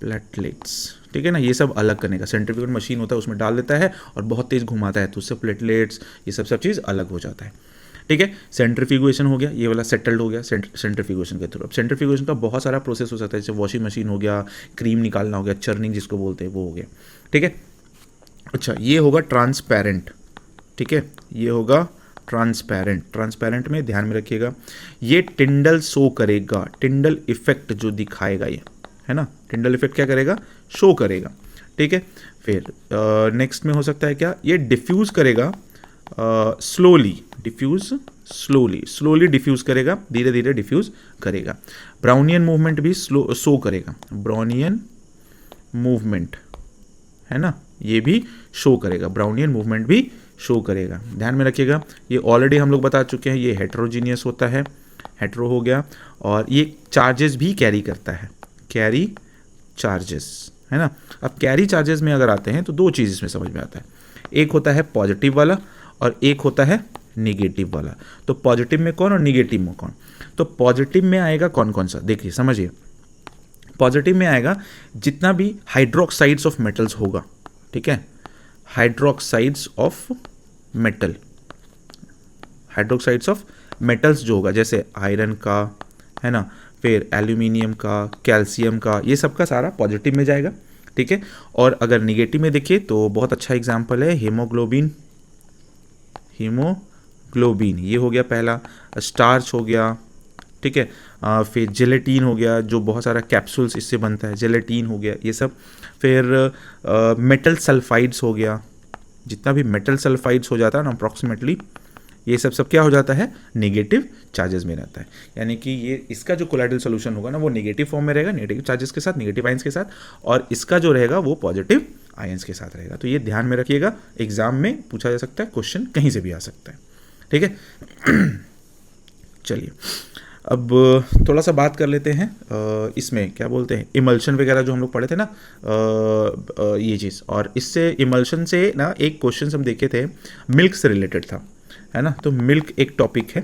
प्लेटलेट्स, ठीक है ना, ये सब अलग करने का सेंट्रीफ्यूगल मशीन होता है, उसमें डाल देता है और बहुत तेज़ घुमाता है, तो उससे प्लेटलेट्स ये सब चीज़ अलग हो जाता है, ठीक है। सेंट्रीफ्यूगेशन हो गया, ये वाला सेटल्ड हो गया सेंट्रीफ्यूगेशन के थ्रू। अब सेंट्रीफ्यूगेशन का बहुत सारा प्रोसेस हो सकता है, जैसे वॉशिंग मशीन हो गया, क्रीम निकालना हो गया, चर्निंग जिसको बोलते हैं वो हो गया, ठीक है। अच्छा, ये होगा ट्रांसपेरेंट, ठीक है, ये होगा ट्रांसपेरेंट। ट्रांसपेरेंट में ध्यान में रखिएगा, ये टिंडल शो करेगा, टिंडल इफेक्ट जो दिखाएगा ये, है ना, टिंडल इफेक्ट क्या करेगा, शो करेगा, ठीक है। फिर नेक्स्ट में हो सकता है क्या, ये डिफ्यूज करेगा slowly, diffuse slowly, slowly diffuse करेगा, धीरे धीरे डिफ्यूज करेगा। ब्राउनियन मूवमेंट भी स्लो शो करेगा, ब्राउनियन मूवमेंट, है ना, ये भी शो करेगा, ब्राउनियन मूवमेंट भी शो करेगा। ध्यान में रखिएगा, ये ऑलरेडी हम लोग बता चुके हैं, ये हेट्रोजीनियस होता है, हेट्रो हो गया, और ये चार्जेस भी कैरी करता है, कैरी चार्जेस, है ना। अब कैरी चार्जेस में अगर आते हैं तो दो चीज़ इसमें समझ में आता है, एक होता है पॉजिटिव वाला और एक होता है निगेटिव वाला। तो पॉजिटिव में कौन और निगेटिव में कौन, तो पॉजिटिव में आएगा कौन कौन सा, देखिए समझिए, पॉजिटिव में आएगा जितना भी हाइड्रोक्साइड्स ऑफ मेटल्स होगा, ठीक है, hydroxides of metal, hydroxides of metals जो होगा, जैसे आयरन का, है ना, फिर एल्यूमिनियम का, कैल्शियम का, ये सब का सारा पॉजिटिव में जाएगा, ठीक है। और अगर निगेटिव में देखिए तो बहुत अच्छा एग्जांपल है हीमोग्लोबिन, हीमोग्लोबिन ये हो गया पहला, स्टार्च हो गया, ठीक है, फिर जेलेटिन हो गया, जो बहुत सारा कैप्सूल्स इससे बनता है, जेलेटिन हो गया ये सब। फिर मेटल सल्फाइड्स हो गया, जितना भी मेटल सल्फाइड्स हो जाता है ना अप्रॉक्सीमेटली, ये सब क्या हो जाता है, नेगेटिव चार्जेस में रहता है। यानी कि ये इसका जो कोलाइडल सोल्यूशन होगा ना वो नेगेटिव फॉर्म में रहेगा, नेगेटिव चार्जेस के साथ, नेगेटिव आयंस के साथ, और इसका जो रहेगा वो पॉजिटिव आयंस के साथ रहेगा। तो ये ध्यान में रखिएगा, एग्जाम में पूछा जा सकता है, क्वेश्चन कहीं से भी आ सकता है, ठीक है। चलिए अब थोड़ा सा बात कर लेते हैं इसमें क्या बोलते हैं, इमल्शन वगैरह जो हम लोग पढ़े थे ना, ये चीज़, और इससे इमल्शन से ना एक क्वेश्चन हम देखे थे, मिल्क से रिलेटेड था, है ना। तो मिल्क एक टॉपिक है,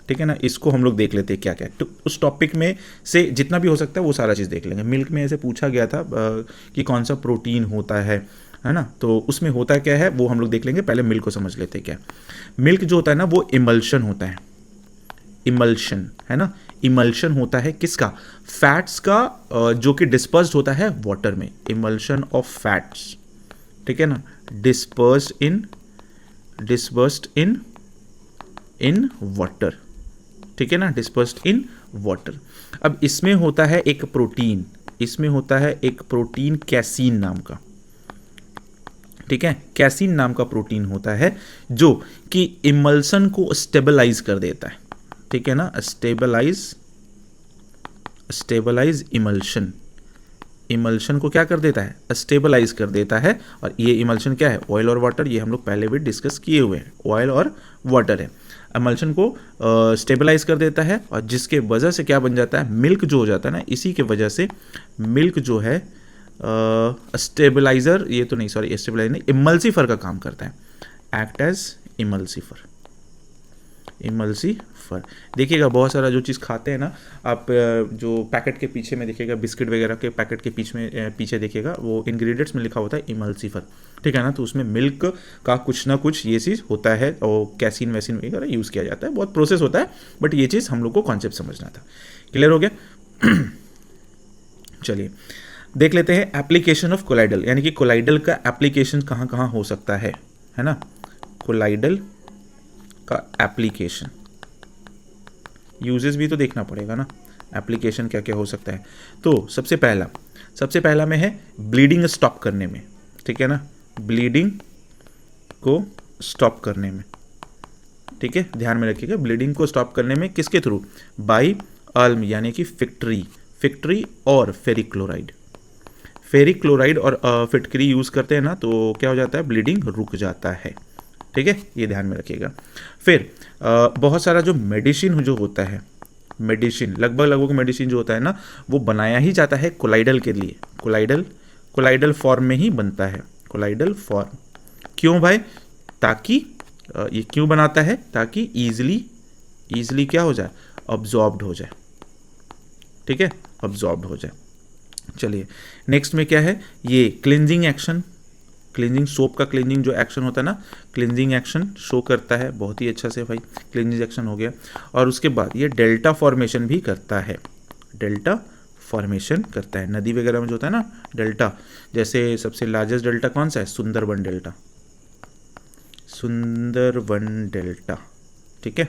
ठीक है ना, इसको हम लोग देख लेते हैं क्या क्या, तो उस टॉपिक में से जितना भी हो सकता है वो सारा चीज़ देख लेंगे। मिल्क में ऐसे पूछा गया था कि कौन सा प्रोटीन होता है ना, तो उसमें होता क्या है वो हम लोग देख लेंगे, पहले मिल्क को समझ लेते हैं क्या। मिल्क जो होता है ना वो इमल्शन होता है, इमल्शन, है ना, इमल्शन होता है किसका, फैट्स का, जो कि डिस्पर्स्ड होता है वाटर में, इमल्शन ऑफ फैट्स, ठीक है ना, डिस्पर्स्ड इन वाटर, ठीक है ना, डिस्पर्स्ड इन वाटर। अब इसमें होता है एक प्रोटीन, इसमें होता है एक प्रोटीन कैसीन नाम का, ठीक है, कैसीन नाम का प्रोटीन होता है जो कि इमल्शन को स्टेबलाइज कर देता है, ठीक है ना, स्टेबलाइज इमल्शन, इमल्शन को क्या कर देता है, स्टेबलाइज कर देता है। और ये इमल्शन क्या है, ऑयल और वाटर, ये हम लोग पहले भी डिस्कस किए हुए हैं, ऑयल और वाटर है, इमल्शन को स्टेबलाइज कर देता है, और जिसके वजह से क्या बन जाता है, मिल्क जो हो जाता है ना, इसी के वजह से मिल्क जो है स्टेबलाइजर, ये तो नहीं, सॉरी स्टेबलाइजर नहीं, इमल्सीफर का काम करता है, एक्ट एज इमल्सीफर, इमल्सीफर। देखिएगा बहुत सारा जो चीज़ खाते हैं ना आप, जो पैकेट के पीछे में देखिएगा, बिस्किट वगैरह के पैकेट के पीछे देखिएगा, वो इंग्रेडिएंट्स में लिखा होता है इमल्सीफर, ठीक है ना, तो उसमें मिल्क का कुछ ना कुछ ये चीज़ होता है, और कैसीन वैसीन वगैरह यूज़ किया जाता है, बहुत प्रोसेस होता है, बट ये चीज़ हम लोग को कॉन्सेप्ट समझना था। क्लियर हो गया। चलिए देख लेते हैं एप्लीकेशन ऑफ कोलाइडल, यानी कि कोलाइडल का एप्लीकेशन कहाँ कहाँ हो सकता है ना, कोलाइडल का एप्लीकेशन, यूजेस भी तो देखना पड़ेगा ना, एप्लीकेशन क्या क्या हो सकता है। तो सबसे पहला में है ब्लीडिंग स्टॉप करने में, ठीक है ना, ब्लीडिंग को स्टॉप करने में, ठीक है, ध्यान में रखिएगा, ब्लीडिंग को स्टॉप करने में किसके थ्रू, बाई आल्म यानी कि फिक्ट्री और फेरिक क्लोराइड और फिटकरी यूज़ करते हैं ना, तो क्या हो जाता है, ब्लीडिंग रुक जाता है, ठीक है, ये ध्यान में रखिएगा। फिर बहुत सारा जो मेडिसिन जो होता है, मेडिसिन लगभग मेडिसिन जो होता है ना, वो बनाया ही जाता है कोलाइडल के लिए, कोलाइडल फॉर्म में ही बनता है, कोलाइडल फॉर्म। क्यों भाई, ताकि ये क्यों बनाता है, ताकि ईजिली क्या हो जाए, अब्जॉर्ब्ड हो जाए, ठीक है, अब्जॉर्ब्ड हो जाए। चलिए नेक्स्ट में क्या है, ये क्लिनजिंग एक्शन, क्लिनजिंग सोप का क्लिनजिंग जो एक्शन होता है ना, क्लिनजिंग एक्शन शो करता है बहुत ही अच्छा से भाई, क्लिनजिंग एक्शन हो गया। और उसके बाद ये डेल्टा फॉर्मेशन भी करता है, डेल्टा फॉर्मेशन करता है, नदी वगैरह में जो होता है ना डेल्टा, जैसे सबसे लार्जेस्ट डेल्टा कौन सा है, सुंदरबन डेल्टा, ठीक है,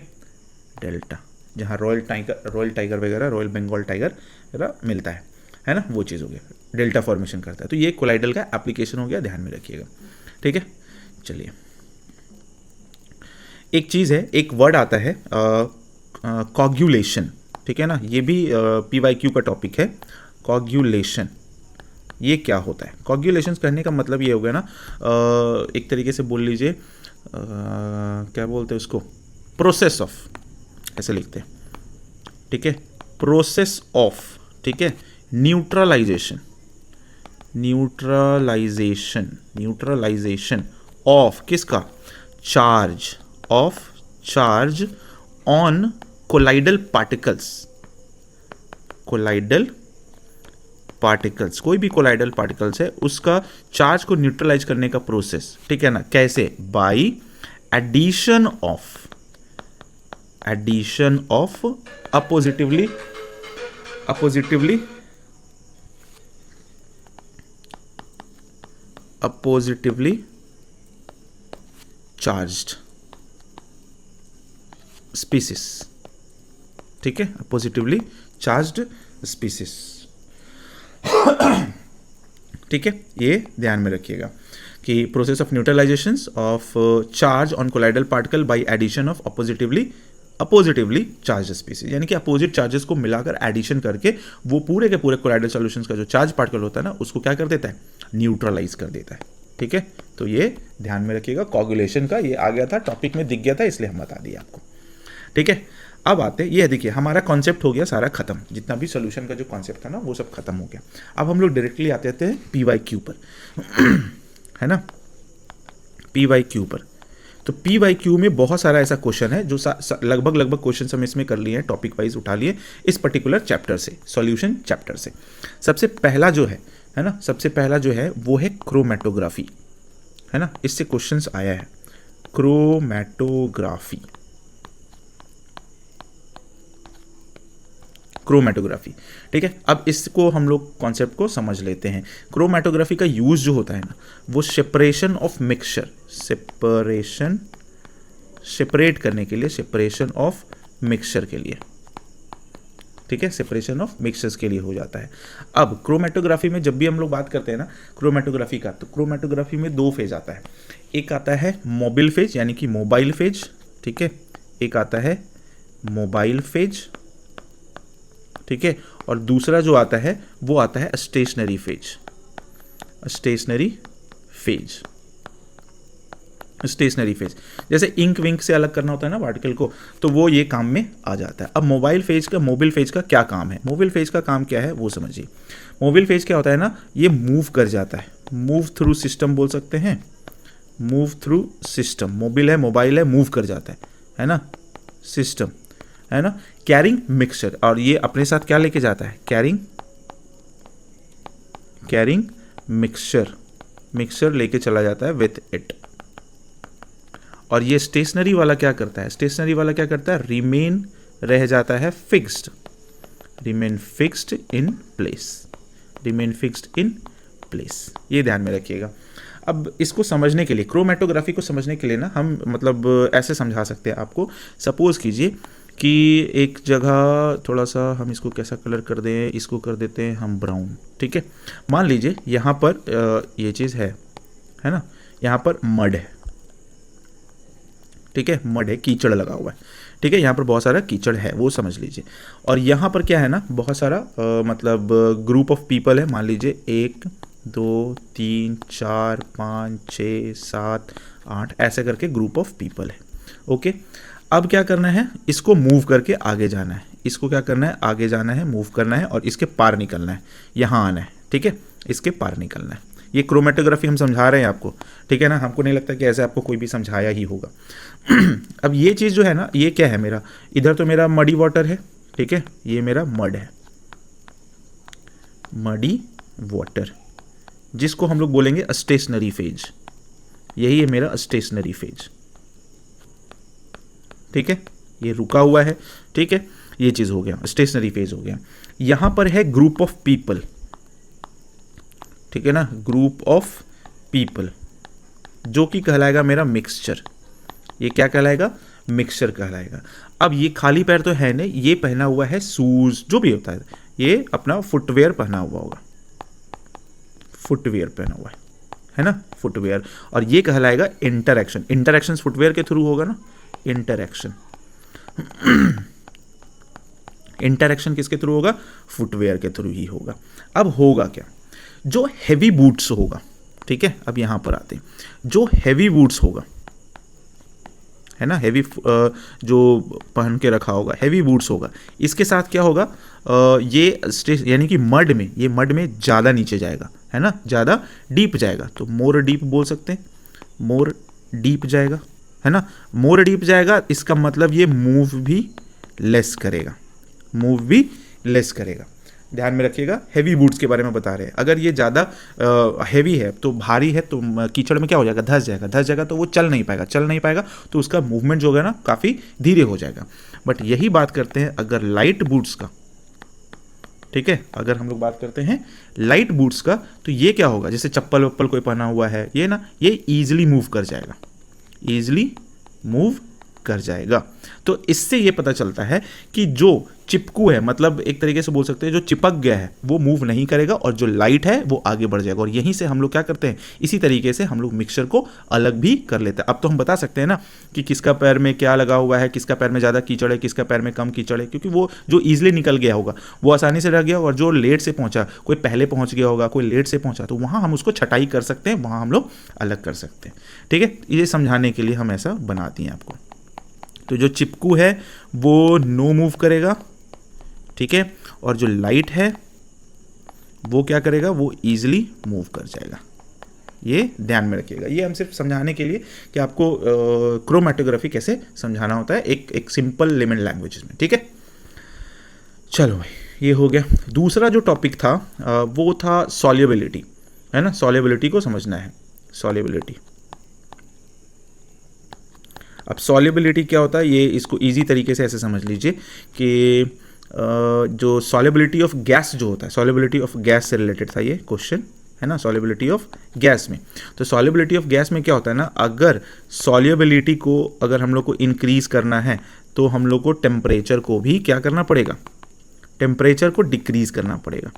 डेल्टा जहाँ रॉयल टाइगर वगैरह, रॉयल बंगाल टाइगर वगैरह मिलता है ना, वो चीज़ हो गया, डेल्टा फॉर्मेशन करता है। तो ये कोलाइडल का एप्लीकेशन हो गया, ध्यान में रखिएगा, ठीक है। चलिए एक चीज़ है, एक वर्ड आता है कॉग्यूलेशन, ठीक है ना, ये भी PYQ का टॉपिक है, कॉग्यूलेशन। ये क्या होता है, कॉग्यूलेशन करने का मतलब ये हो गया ना, एक तरीके से बोल लीजिए, क्या बोलते हैं उसको, प्रोसेस ऑफ, ऐसे लिखते हैं, ठीक है, प्रोसेस ऑफ, ठीक है, न्यूट्रलाइजेशन ऑफ किसका, चार्ज ऑन कोलाइडल पार्टिकल्स, कोई भी कोलाइडल पार्टिकल्स है उसका चार्ज को न्यूट्रलाइज करने का प्रोसेस, ठीक है ना, कैसे, by addition of oppositively charged species, ठीक है, अपोजिटिवली चार्ज्ड स्पीसीज, ठीक है, ये ध्यान में रखिएगा कि process of neutralization of charge on colloidal particle by addition of oppositively charge species, यानी कि अपोजिट चार्जेस को मिलाकर एडिशन करके वो पूरे के पूरे कोलाइडल सॉल्यूशंस का जो चार्ज पार्टिकल होता है ना, उसको क्या कर देता है, न्यूट्रलाइज कर देता है, ठीक है। तो ये ध्यान में रखिएगा, कोगुलेशन का ये आ गया था टॉपिक में, दिख गया था इसलिए हम बता दिए आपको, ठीक है। अब आते, ये देखिए हमारा कॉन्सेप्ट हो गया सारा खत्म, जितना भी सोल्यूशन का जो कॉन्सेप्ट था ना वो सब खत्म हो गया। अब हम लोग डायरेक्टली आते हैं PYQ पर है ना, PYQ पर। तो PYQ में बहुत सारा ऐसा क्वेश्चन है जो लगभग क्वेश्चन हम इसमें कर लिए हैं, टॉपिक वाइज उठा लिए इस पर्टिकुलर चैप्टर से, सॉल्यूशन चैप्टर से। सबसे पहला जो है ना, सबसे पहला जो है वो है क्रोमेटोग्राफी, है ना, इससे क्वेश्चंस आया है, क्रोमेटोग्राफी, ठीक है। अब इसको हम लोग कॉन्सेप्ट को समझ लेते हैं। क्रोमेटोग्राफी का यूज जो होता है ना, वो सेपरेशन ऑफ मिक्सचर, सेपरेट करने के लिए, सेपरेशन ऑफ मिक्सचर के लिए, ठीक है, सेपरेशन ऑफ मिक्सचर्स के लिए हो जाता है। अब क्रोमेटोग्राफी में जब भी हम लोग बात करते हैं ना क्रोमेटोग्राफी का, तो क्रोमेटोग्राफी में दो फेज आता है, एक आता है मोबिल फेज यानी कि मोबाइल फेज, ठीक है, एक आता है मोबाइल फेज, ठीक है, और दूसरा जो आता है वो आता है स्टेशनरी फेज, जैसे इंक विंक से अलग करना होता है ना पार्टिकल को, तो वो ये काम में आ जाता है। अब मोबिल फेज का क्या काम है, मोबिल फेज का काम क्या है वो समझिए। मोबिल फेज क्या होता है ना, ये मूव कर जाता है, मूव थ्रू सिस्टम बोल सकते हैं, मूव थ्रू सिस्टम, मोबिल है, मोबाइल है, मूव कर जाता है ना, सिस्टम, है ना, कैरिंग मिक्सचर, और ये अपने साथ क्या लेके जाता है, कैरिंग मिक्सचर लेके चला जाता है विथ इट। और ये स्टेशनरी वाला क्या करता है, रिमेन रह जाता है fixed, remain fixed in place, ये ध्यान में रखिएगा। अब इसको समझने के लिए, क्रोमेटोग्राफी को समझने के लिए ना, हम मतलब ऐसे समझा सकते हैं आपको। सपोज कीजिए कि एक जगह थोड़ा सा हम इसको कैसा कलर कर दें, इसको कर देते हैं हम ब्राउन, ठीक है। मान लीजिए यहाँ पर ये चीज़ है ना, यहाँ पर मड है, ठीक है, मड है, कीचड़ लगा हुआ है, ठीक है, यहाँ पर बहुत सारा कीचड़ है वो समझ लीजिए। और यहाँ पर क्या है ना, बहुत सारा मतलब ग्रुप ऑफ पीपल है, मान लीजिए 1 2 3 4 5 6 7 8 ऐसे करके ग्रुप ऑफ पीपल है। ओके, अब क्या करना है, इसको मूव करके आगे जाना है, इसको क्या करना है, आगे जाना है, मूव करना है और इसके पार निकलना है, यहाँ आना है, ठीक है, इसके पार निकलना है। ये क्रोमेटोग्राफी हम समझा रहे हैं आपको, ठीक है ना, हमको नहीं लगता कि ऐसे आपको कोई भी समझाया ही होगा। अब ये चीज़ जो है ना, ये क्या है मेरा, इधर तो मेरा मडी वाटर है, ठीक है, ये मेरा मड है, मडी वाटर, जिसको हम लोग बोलेंगे स्टेशनरी फेज, यही है मेरा स्टेशनरी फेज, ठीक है, ये रुका हुआ है, ठीक है, ये चीज़ हो गया, स्टेशनरी फेज हो गया। यहाँ पर है ग्रुप ऑफ पीपल, ठीक है ना, ग्रुप ऑफ पीपल, जो कि कहलाएगा मेरा मिक्सचर, ये क्या कहलाएगा, मिक्सचर कहलाएगा। अब ये खाली पैर तो है नहीं, ये पहना हुआ है शूज, जो भी होता है, ये अपना फुटवेयर पहना हुआ होगा, फुटवेयर पहना हुआ है ना, फुटवेयर, और ये कहलाएगा इंटरैक्शन, इंटरैक्शन फुटवेयर के थ्रू होगा ना, इंटरैक्शन, इंटरैक्शन किसके थ्रू होगा, फुटवेयर के थ्रू ही होगा। अब होगा क्या, जो हैवी बूट्स होगा, ठीक है, अब यहां पर आते हैं, जो हैवी बूट्स होगा, है ना, हैवी जो पहन के रखा होगा, हैवी बूट्स होगा, इसके साथ क्या होगा, ये यानी कि मड में, ये मड में ज़्यादा नीचे जाएगा, है ना, ज़्यादा डीप जाएगा, तो मोर डीप बोल सकते हैं, मोर डीप जाएगा, है ना, मोर डीप जाएगा, इसका मतलब ये मूव भी लेस करेगा, मूव भी लेस करेगा। ध्यान में रखिएगा, हैवी बूट्स के बारे में बता रहे हैं, अगर ये ज़्यादा हैवी है तो भारी है तो कीचड़ में क्या हो जाएगा, धंस जाएगा, धंस जाएगा तो वो चल नहीं पाएगा, चल नहीं पाएगा तो उसका मूवमेंट जो है ना काफ़ी धीरे हो जाएगा। बट यही बात करते हैं अगर लाइट बूट्स का, ठीक है, अगर हम लोग बात करते हैं लाइट बूट्स का, तो ये क्या होगा, जैसे चप्पल वप्पल कोई पहना हुआ है, ये ना, ये ईजिली मूव कर जाएगा, ईजिली मूव कर जाएगा। तो इससे ये पता चलता है कि जो चिपकू है, मतलब एक तरीके से बोल सकते हैं जो चिपक गया है वो मूव नहीं करेगा, और जो लाइट है वो आगे बढ़ जाएगा। और यहीं से हम लोग क्या करते हैं, इसी तरीके से हम लोग मिक्सचर को अलग भी कर लेते हैं। अब तो हम बता सकते हैं ना कि किसका पैर में क्या लगा हुआ है, किसका पैर में ज़्यादा कीचड़ है, किसका पैर में कम कीचड़ है, क्योंकि वो जो ईजिली निकल गया होगा वो आसानी से रह गया, और जो लेट से पहुंचा, कोई पहले पहुंच गया होगा, कोई लेट से पहुंचा, तो वहाँ हम उसको छटाई कर सकते हैं, वहाँ हम लोग अलग कर सकते हैं। ठीक है, ये समझाने के लिए हम ऐसा बनाते हैं आपको। तो जो चिपकू है वो नो मूव करेगा, ठीक है, और जो लाइट है वो क्या करेगा, वो ईजिली मूव कर जाएगा। ये ध्यान में रखिएगा, ये हम सिर्फ समझाने के लिए कि आपको क्रोमैटोग्राफी कैसे समझाना होता है एक सिंपल लेमन लैंग्वेज में। ठीक है, चलो भाई, ये हो गया। दूसरा जो टॉपिक था वो था सॉल्युबिलिटी, है ना, सॉल्युबिलिटी को समझना है, सॉल्युबिलिटी। अब सॉल्युबिलिटी क्या होता है, ये इसको इजी तरीके से ऐसे समझ लीजिए कि जो सॉल्युबिलिटी ऑफ गैस जो होता है, सॉल्युबिलिटी ऑफ गैस से रिलेटेड था ये क्वेश्चन, है ना, सॉल्युबिलिटी ऑफ गैस में। तो सॉल्युबिलिटी ऑफ गैस में क्या होता है ना, अगर सॉल्युबिलिटी को अगर हम लोग को इंक्रीज करना है तो हम लोग को टेम्परेचर को भी क्या करना पड़ेगा, टेम्परेचर को डिक्रीज करना पड़ेगा।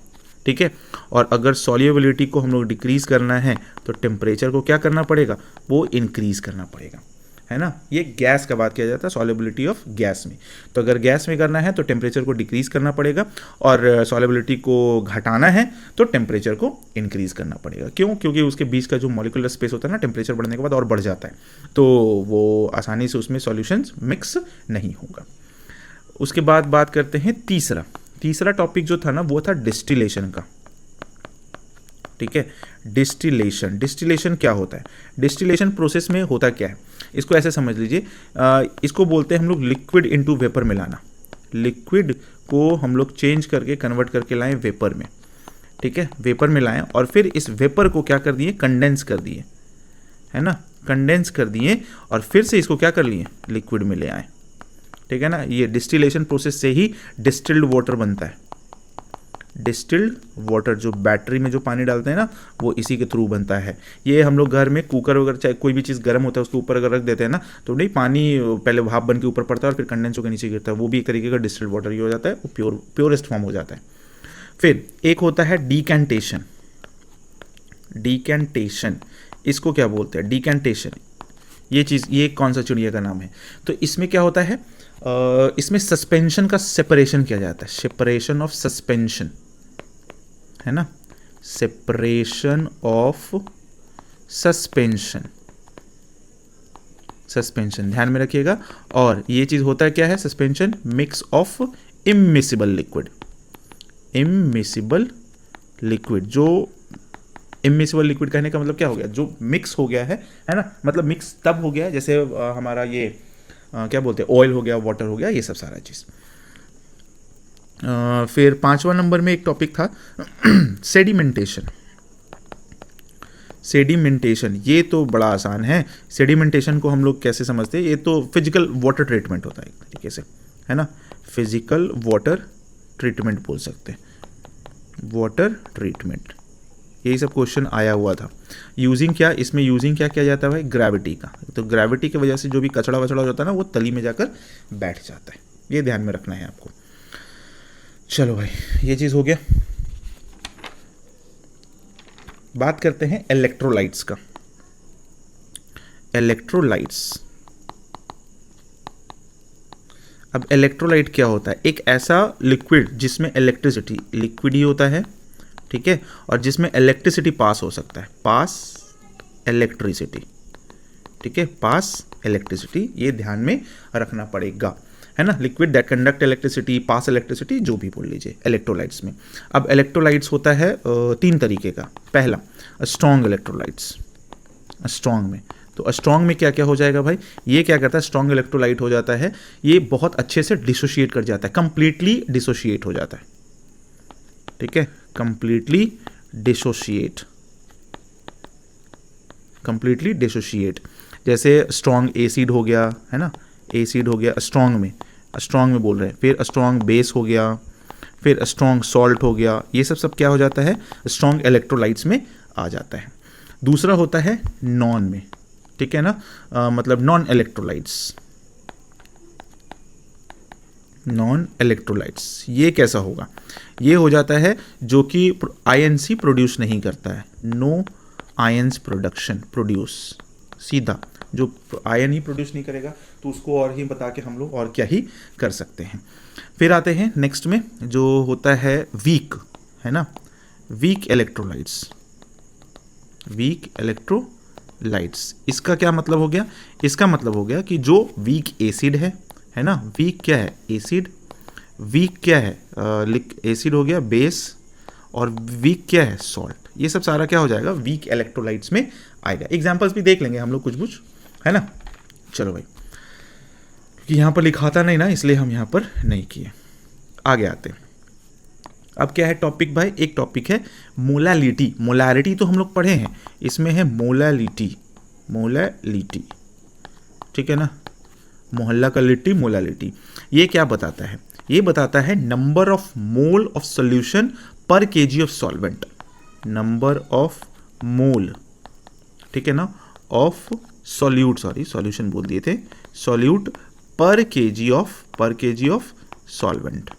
ठीक है, और अगर सॉल्युबिलिटी को हम लोग डिक्रीज करना है तो टेम्परेचर को क्या करना पड़ेगा, वो इंक्रीज करना पड़ेगा, है ना। ये गैस का बात किया जाता है सॉल्युबिलिटी ऑफ गैस में। तो अगर गैस में करना है तो टेम्परेचर को डिक्रीज करना पड़ेगा, और सॉल्युबिलिटी को घटाना है तो टेम्परेचर को इंक्रीज करना पड़ेगा। क्यों? क्योंकि उसके बीच का जो मॉलिक्यूलर स्पेस होता है ना, टेम्परेचर बढ़ने के बाद और बढ़ जाता है, तो वो आसानी से उसमें सॉल्यूशंस मिक्स नहीं होगा। उसके बाद बात करते हैं तीसरा टॉपिक जो था ना वो था डिस्टिलेशन का। ठीक है, डिस्टिलेशन क्या होता है, डिस्टिलेशन प्रोसेस में होता क्या है, इसको ऐसे समझ लीजिए, इसको बोलते हैं हम लोग लिक्विड इनटू वेपर मिलाना। लिक्विड को हम लोग चेंज करके कन्वर्ट करके लाएं वेपर में। ठीक है, वेपर में लाएं और फिर इस वेपर को क्या कर दिए, कंडेंस कर दिए, है ना, कंडेंस कर दिए, और फिर से इसको क्या कर लिए, लिक्विड में ले आए। ठीक है ना, ये डिस्टिलेशन प्रोसेस से ही डिस्टिल्ड वाटर बनता है। डिस्टिल्ड वाटर जो बैटरी में जो पानी डालते हैं ना, वो इसी के थ्रू बनता है। ये हम लोग घर में कुकर वगैरह चाहे कोई भी चीज़ गर्म होता है उसके ऊपर अगर रख देते हैं ना, तो नहीं पानी पहले भाप बन के ऊपर पड़ता है और फिर कंडेंस होकर नीचे गिरता है, वो भी एक तरीके का डिस्टिल्ड वाटर ही हो जाता है, वो प्योरेस्ट फॉर्म हो जाता है। फिर एक होता है डीकैंटेशन। डीकैंटेशन इसको क्या बोलते हैं, डीकैंटेशन ये चीज़, ये कौन सा चिड़िया का नाम है? तो इसमें क्या होता है, इसमें सस्पेंशन का सेपरेशन किया जाता है, सेपरेशन ऑफ सस्पेंशन, है ना, सेपरेशन ऑफ सस्पेंशन, सस्पेंशन ध्यान में रखिएगा। और ये चीज़ होता है क्या है, suspension mix of immiscible liquid, immiscible liquid. जो इम्मिसिबल लिक्विड कहने का मतलब क्या हो गया, जो मिक्स हो गया है ना, मतलब मिक्स तब हो गया जैसे हमारा ये क्या बोलते हैं, ऑयल हो गया, वाटर हो गया, ये सब सारा चीज़। फिर 5वां नंबर में एक टॉपिक था सेडिमेंटेशन। सेडिमेंटेशन ये तो बड़ा आसान है। सेडिमेंटेशन को हम लोग कैसे समझते हैं, ये तो फिजिकल वाटर ट्रीटमेंट होता है एक तरीके से, है ना, फिजिकल वाटर ट्रीटमेंट बोल सकते हैं, वाटर ट्रीटमेंट। यही सब क्वेश्चन आया हुआ था। यूजिंग क्या, इसमें यूजिंग क्या किया जाता है भाई, ग्रेविटी का। तो ग्रेविटी की वजह से जो भी कचड़ा वचड़ा हो जाता है ना, वो तली में जाकर बैठ जाता है, ये ध्यान में रखना है आपको। चलो भाई, ये चीज़ हो गया। बात करते हैं इलेक्ट्रोलाइट्स का। इलेक्ट्रोलाइट्स, अब इलेक्ट्रोलाइट क्या होता है, एक ऐसा लिक्विड जिसमें इलेक्ट्रिसिटी, लिक्विड ही होता है, ठीक है, और जिसमें इलेक्ट्रिसिटी पास हो सकता है, पास इलेक्ट्रिसिटी, ठीक है, पास इलेक्ट्रिसिटी, ये ध्यान में रखना पड़ेगा, है ना। Liquid that conduct electricity, pass electricity, जो भी बोल लीजिए इलेक्ट्रोलाइट्स में। अब इलेक्ट्रोलाइट्स होता है 3 तरीके का। पहला स्ट्रॉन्ग इलेक्ट्रोलाइट्स, स्ट्रॉन्ग में, तो स्ट्रॉन्ग में क्या क्या हो जाएगा भाई, ये क्या करता है, स्ट्रॉन्ग इलेक्ट्रोलाइट हो जाता है, ये बहुत अच्छे से डिसोशिएट कर जाता है, कंप्लीटली डिसोशिएट हो जाता है, ठीक है, कंप्लीटली डिसोशिएट, कंप्लीटली डिसोशिएट। जैसे स्ट्रॉन्ग एसिड हो गया, है ना, एसिड हो गया स्ट्रॉन्ग में बोल रहे हैं, फिर स्ट्रॉन्ग बेस हो गया, फिर स्ट्रॉन्ग सॉल्ट हो गया, ये सब क्या हो जाता है, स्ट्रॉन्ग इलेक्ट्रोलाइट्स में आ जाता है। दूसरा होता है नॉन में, ठीक है ना, मतलब नॉन इलेक्ट्रोलाइट्स, नॉन इलेक्ट्रोलाइट्स, ये कैसा होगा, ये हो जाता है जो कि आयन प्रोड्यूस नहीं करता है, नो आयंस प्रोडक्शन, प्रोड्यूस, सीधा जो आयन ही प्रोड्यूस नहीं करेगा तो उसको और ही बता के हम लोग और क्या ही कर सकते हैं। फिर आते हैं नेक्स्ट में जो होता है वीक, है ना, वीक इलेक्ट्रोलाइट्स, वीक इलेक्ट्रोलाइट्स। इसका क्या मतलब हो गया, इसका मतलब हो गया कि जो वीक एसिड है ना, वीक क्या है, एसिड, वीक क्या है, एसिड हो गया, बेस, और वीक क्या है, सॉल्ट, ये सब सारा क्या हो जाएगा, वीक इलेक्ट्रोलाइट्स में आएगा। एग्जांपल्स भी देख लेंगे हम लोग कुछ है ना। चलो भाई, क्योंकि यहाँ पर लिखाता नहीं ना, इसलिए हम यहाँ पर नहीं किए। आगे आते हैं। अब क्या है टॉपिक भाई, एक टॉपिक है मोलालिटी। मोलारिटी तो हम लोग पढ़े हैं, इसमें है मोलालिटी, मोलालिटी, ठीक है ना, मोहल्ला का लिट्टी, मोलालिटी। ये क्या बताता है, ये बताता है number of mole of solution पर KG of solvent, number of mole, ठीक है ना, ऑफ सॉल्यूट, सॉरी सॉल्यूशन बोल दिए थे, सॉल्यूट पर केजी ऑफ सॉल्वेंट,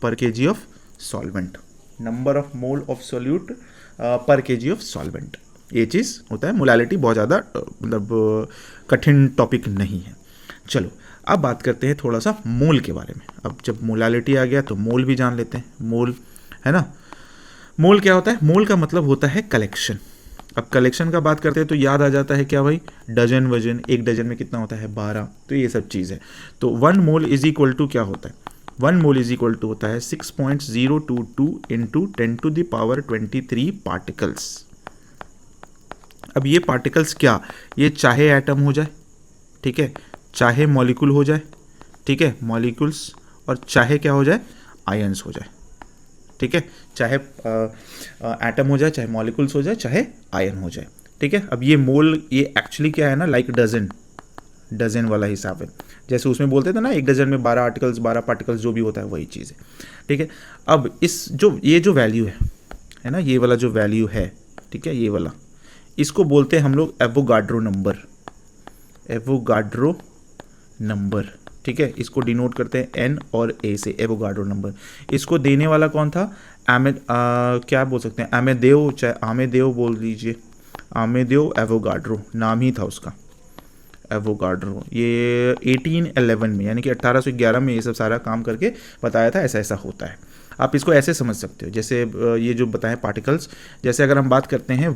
पर KG of solvent, number of mole of solute पर केजी ऑफ सॉल्वेंट, ये चीज़ होता है। मोलालिटी बहुत ज़्यादा मतलब कठिन टॉपिक नहीं है। चलो अब बात करते हैं थोड़ा सा मोल के बारे में। अब जब मोलालिटी आ गया तो मोल भी जान लेते हैं, मोल, है ना। मोल क्या होता है, मोल का मतलब होता है कलेक्शन। अब कलेक्शन का बात करते हैं तो याद आ जाता है क्या भाई, डजन वजन, एक डजन में कितना होता है, 12, तो ये सब चीज़ है। तो 1 मोल इज इक्वल टू क्या होता है, 1 मोल इज इक्वल टू होता है 6.022 इंटू 10⁻23 पार्टिकल्स। अब ये पार्टिकल्स क्या, ये चाहे एटम हो जाए, ठीक है, चाहे मॉलिक्यूल हो जाए, ठीक है, मॉलिक्यूल्स, और चाहे क्या हो जाए, आयंस हो जाए, ठीक है, चाहे एटम हो जाए, चाहे मॉलिक्यूल्स हो जाए, चाहे आयन हो जाए, ठीक है। अब ये मोल, ये एक्चुअली क्या है ना, लाइक डजन वाला हिसाब है, जैसे उसमें बोलते थे ना, एक डजन में 12 आर्टिकल्स, 12 पार्टिकल्स, जो भी होता है वही चीज़ है, ठीक है। अब ये जो वैल्यू है ना, ये वाला जो वैल्यू है, ठीक है, ये वाला, इसको बोलते हैं हम लोग एवोगाड्रो नंबर, एवोगाड्रो नंबर, ठीक है। इसको डिनोट करते हैं एन और ए से, एवोगाड्रो नंबर। इसको देने वाला कौन था, क्या बोल सकते हैं, अमेदेव, चाहे आमेदेव बोल लीजिए, आमेदेओ एवोगाड्रो नाम ही था उसका, एवोगाड्रो। ये 1811 में यानी कि 1811 में ये सब सारा काम करके बताया था ऐसा ऐसा होता है। आप इसको ऐसे समझ सकते हो, जैसे ये जो बताएं पार्टिकल्स, जैसे अगर हम बात करते हैं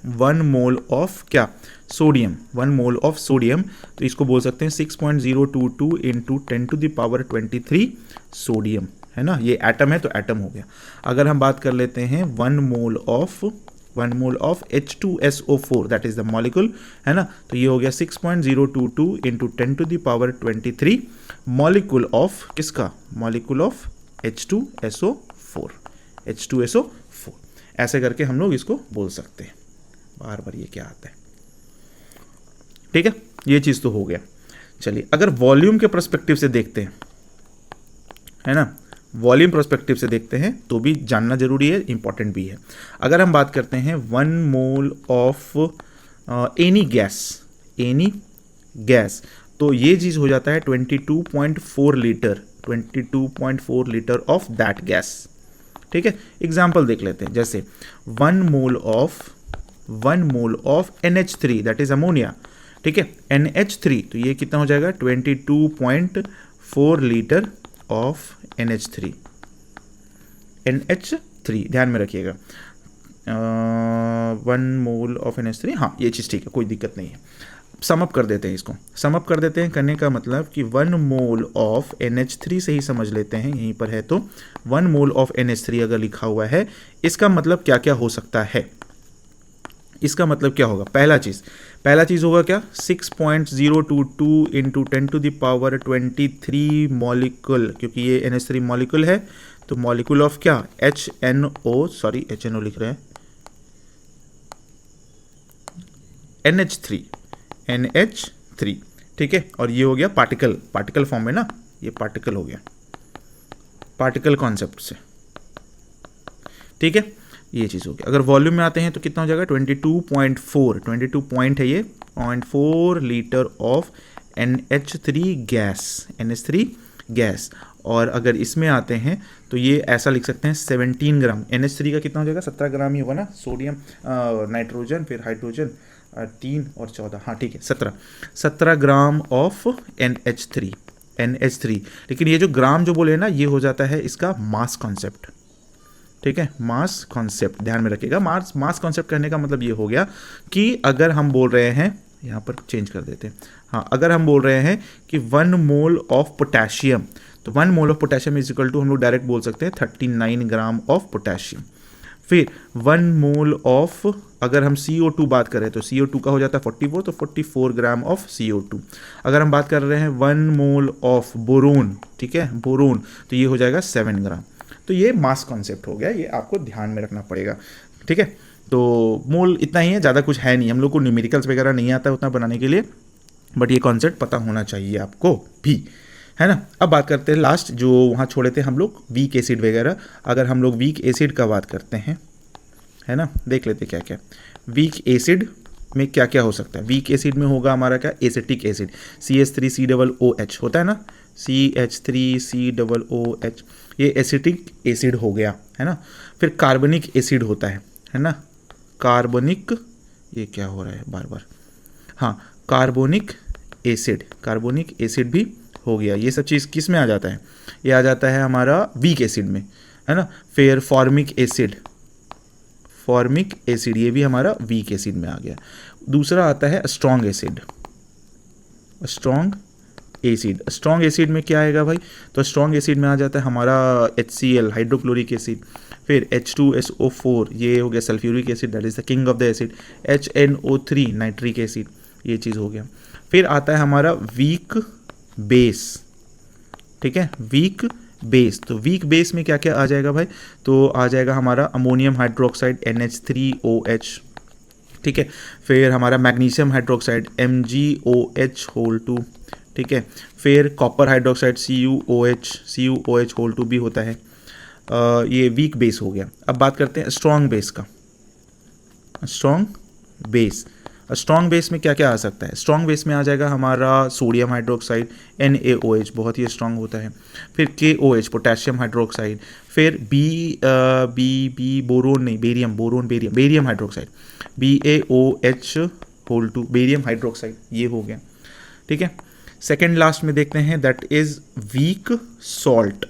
1 मोल ऑफ क्या, सोडियम, 1 मोल ऑफ सोडियम, तो इसको बोल सकते हैं 6.022 इंटू 10⁻23 सोडियम, है ना। ये एटम है तो एटम हो गया। अगर हम बात कर लेते हैं 1 mole of H2SO4 that is the molecule, है ना, तो ये हो गया 6.022 इंटू 10⁻23 मॉलिक्यूल ऑफ किसका, मॉलिक्यूल ऑफ H2SO4, H2SO4। ऐसे करके हम लोग इसको बोल सकते हैं। बार बार ये क्या आता है, ठीक है, ये चीज़ तो हो गया। चलिए अगर वॉल्यूम के पर्सपेक्टिव से देखते हैं, है ना, वॉल्यूम पर्सपेक्टिव से देखते हैं तो भी जानना जरूरी है, इंपॉर्टेंट भी है। अगर हम बात करते हैं 1 मोल ऑफ एनी गैस, तो ये चीज़ हो जाता है 22.4 litre, 22.4 litre of that gas, ठीक है। एग्जाम्पल देख लेते हैं, जैसे 1 mole of NH3 that is ammonia, ठीक है, NH3, तो ये कितना हो जाएगा 22.4 लीटर ऑफ NH3, ध्यान में रखिएगा, 1 मोल ऑफ NH3, हाँ ये चीज़ ठीक है, कोई दिक्कत नहीं है। समअप कर देते हैं इसको, समअप कर देते हैं, करने का मतलब कि 1 मोल ऑफ NH3 से ही समझ लेते हैं, यहीं पर है तो 1 मोल ऑफ NH3 अगर लिखा हुआ है, इसका मतलब क्या क्या हो सकता है, इसका मतलब क्या होगा, पहला चीज़ होगा क्या, 6.022 इंटू 10⁻23 मॉलिक्यूल, क्योंकि ये NH3 मॉलिक्यूल है, तो मॉलिक्यूल ऑफ क्या, HNO लिख रहे हैं, NH3, ठीक है। और ये हो गया पार्टिकल फॉर्म में ना, ये पार्टिकल हो गया, पार्टिकल कॉन्सेप्ट से, ठीक है, ये चीज़ हो गया। अगर वॉल्यूम में आते हैं तो कितना हो जाएगा 22 पॉइंट है ये 0.4 लीटर ऑफ NH3 गैस। और अगर इसमें आते हैं तो ये ऐसा लिख सकते हैं 17 ग्राम, NH3 का कितना हो जाएगा 17 ग्राम ही होगा ना, सोडियम नाइट्रोजन फिर हाइड्रोजन 3 और 14, हाँ ठीक है 17 ग्राम ऑफ NH3, लेकिन ये जो ग्राम जो बोले ना, ये हो जाता है इसका मास कॉन्सेप्ट, ठीक है, मास कॉन्सेप्ट ध्यान में रखिएगा। मास कॉन्सेप्ट कहने का मतलब ये हो गया कि अगर हम बोल रहे हैं, यहाँ पर चेंज कर देते हैं, हाँ अगर हम बोल रहे हैं कि 1 मोल ऑफ पोटेशियम, तो 1 mole of potassium is equal to, हम लोग डायरेक्ट बोल सकते हैं 39 ग्राम ऑफ पोटेशियम। फिर 1 मोल ऑफ, अगर हम CO2 बात करें तो CO2 का हो जाता है 44, तो 44 ग्राम ऑफ CO2। अगर हम बात कर रहे हैं 1 मोल ऑफ बोरोन, ठीक है, बोरोन, तो ये हो जाएगा 7 ग्राम। तो ये मास कॉन्सेप्ट हो गया, ये आपको ध्यान में रखना पड़ेगा, ठीक है। तो मोल इतना ही है, ज़्यादा कुछ है नहीं, हम लोग को न्यूमेरिकल्स वगैरह नहीं आता है उतना बनाने के लिए, बट ये कॉन्सेप्ट पता होना चाहिए आपको भी, है ना। अब बात करते हैं लास्ट, जो वहाँ छोड़े थे हम लोग, वीक एसिड वगैरह। अगर हम लोग वीक एसिड का बात करते हैं, है ना, देख लेते क्या क्या वीक एसिड में क्या क्या हो सकता है। वीक एसिड में होगा हमारा क्या, एसिटिक एसिड, CH3COOH होता है ना, CH3COOH, ये एसिटिक एसिड हो गया, है ना। फिर कार्बनिक एसिड होता है ना, कार्बनिक, ये क्या हो रहा है बार बार, हाँ कार्बोनिक एसिड भी हो गया। ये सब चीज़ किस में आ जाता है, ये आ जाता है हमारा वीक एसिड में, है ना। फिर फॉर्मिक एसिड ये भी हमारा वीक एसिड में आ गया। दूसरा आता है स्ट्रॉन्ग एसिड में क्या आएगा भाई, तो स्ट्रॉन्ग एसिड में आ जाता है हमारा HCl हाइड्रोक्लोरिक एसिड, फिर H2SO4 ये हो गया sulphuric acid that is the king of the acid, HNO3 nitric acid, ये चीज़ हो गया। फिर आता है हमारा वीक बेस, ठीक है, वीक बेस। तो वीक बेस में क्या क्या आ जाएगा भाई, तो आ जाएगा हमारा अमोनियम हाइड्रोक्साइड NH3OH, ठीक है। फिर हमारा मैग्नीशियम हाइड्रोक्साइड MgOH2, ठीक है। फिर कॉपर हाइड्रोक्साइड CuOH भी होता है, ये वीक बेस हो गया। अब बात करते हैं स्ट्रॉन्ग बेस का, स्ट्रॉन्ग बेस स्ट्रॉन्ग बेस में क्या क्या आ सकता है? स्ट्रॉन्ग बेस में आ जाएगा हमारा सोडियम हाइड्रोक्साइड NaOH, बहुत ही स्ट्रॉन्ग होता है। फिर KOH पोटेशियम हाइड्रोक्साइड, फिर बी बोरोन नहीं, barium hydroxide, BaOH2 barium hydroxide, ये हो गया। ठीक है, सेकेंड लास्ट में देखते हैं, दैट इज वीक सॉल्ट,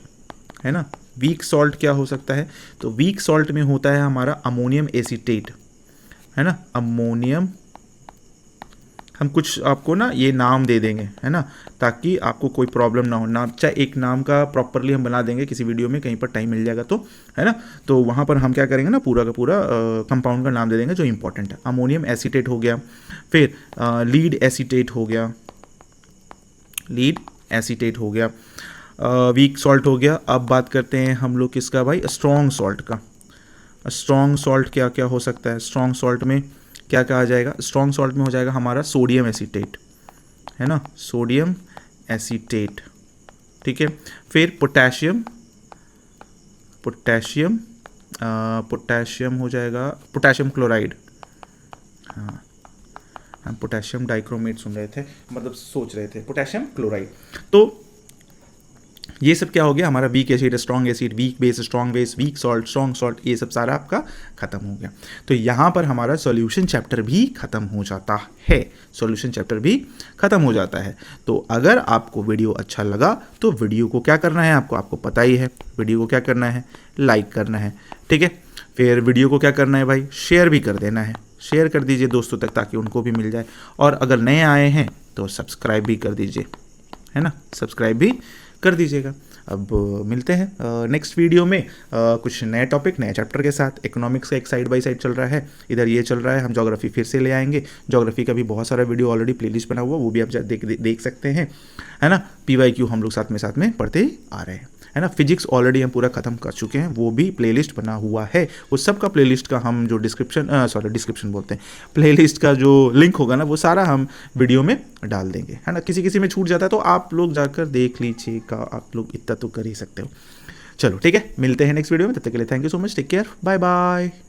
है ना। वीक सॉल्ट क्या हो सकता है? तो वीक सॉल्ट में होता है हमारा अमोनियम एसीटेट, है ना, अमोनियम, हम कुछ आपको ना ये नाम दे देंगे, है ना, ताकि आपको कोई प्रॉब्लम ना हो। नाम चाहे एक नाम का प्रॉपरली हम बना देंगे किसी वीडियो में, कहीं पर टाइम मिल जाएगा तो, है ना, तो वहाँ पर हम क्या करेंगे ना, पूरा का पूरा कंपाउंड का नाम दे देंगे जो इंपॉर्टेंट है। अमोनियम एसीटेट हो गया, फिर लीड एसीटेट हो गया, लीड एसीटेट हो गया, वीक सॉल्ट हो गया। अब बात करते हैं हम लोग किसका भाई? स्ट्रॉन्ग सॉल्ट का। स्ट्रॉन्ग सॉल्ट क्या क्या हो सकता है? स्ट्रॉन्ग सॉल्ट में क्या क्या आ जाएगा? स्ट्रॉन्ग सॉल्ट में हो जाएगा हमारा सोडियम एसीटेट, है ना, सोडियम एसीटेट। ठीक है, फिर पोटेशियम, पोटेशियम पोटेशियम हो जाएगा पोटेशियम क्लोराइड। हाँ, हम पोटेशियम डाइक्रोमेट सुन रहे थे, मतलब सोच रहे थे पोटेशियम क्लोराइड। तो ये सब क्या हो गया हमारा? Weak acid, strong acid, weak base, strong base, weak salt, strong salt, ये सब सारा आपका खत्म हो गया। तो यहाँ पर हमारा सॉल्यूशन चैप्टर भी खत्म हो जाता है, सॉल्यूशन चैप्टर भी खत्म हो जाता है। तो अगर आपको वीडियो अच्छा लगा तो वीडियो को क्या करना है आपको पता ही है, वीडियो को क्या करना है? लाइक करना है। ठीक है, फिर वीडियो को क्या करना है भाई? शेयर भी कर देना है, शेयर कर दीजिए दोस्तों तक ताकि उनको भी मिल जाए। और अगर नए आए हैं तो सब्सक्राइब भी कर दीजिए, है ना, सब्सक्राइब भी कर दीजिएगा। अब मिलते हैं नेक्स्ट वीडियो में कुछ नए टॉपिक, नए चैप्टर के साथ। इकोनॉमिक्स का एक साइड बाय साइड चल रहा है, इधर ये चल रहा है, हम ज्योग्राफी फिर से ले आएंगे। ज्योग्राफी का भी बहुत सारा वीडियो ऑलरेडी प्लेलिस्ट बना हुआ, वो भी आप देख सकते हैं, है ना। PYQ हम लोग साथ में पढ़ते ही आ रहे हैं, है ना। फिजिक्स ऑलरेडी हम पूरा खत्म कर चुके हैं, वो भी प्लेलिस्ट बना हुआ है। वो सब का प्लेलिस्ट का हम जो डिस्क्रिप्शन बोलते हैं, प्लेलिस्ट का जो लिंक होगा ना, वो सारा हम वीडियो में डाल देंगे, है ना। किसी में छूट जाता है तो आप लोग जाकर देख लीजिएगा, आप लोग इतना तो कर ही सकते हो। चलो ठीक है, मिलते हैं नेक्स्ट वीडियो में, तब तक के लिए thank you so much, take care, bye bye.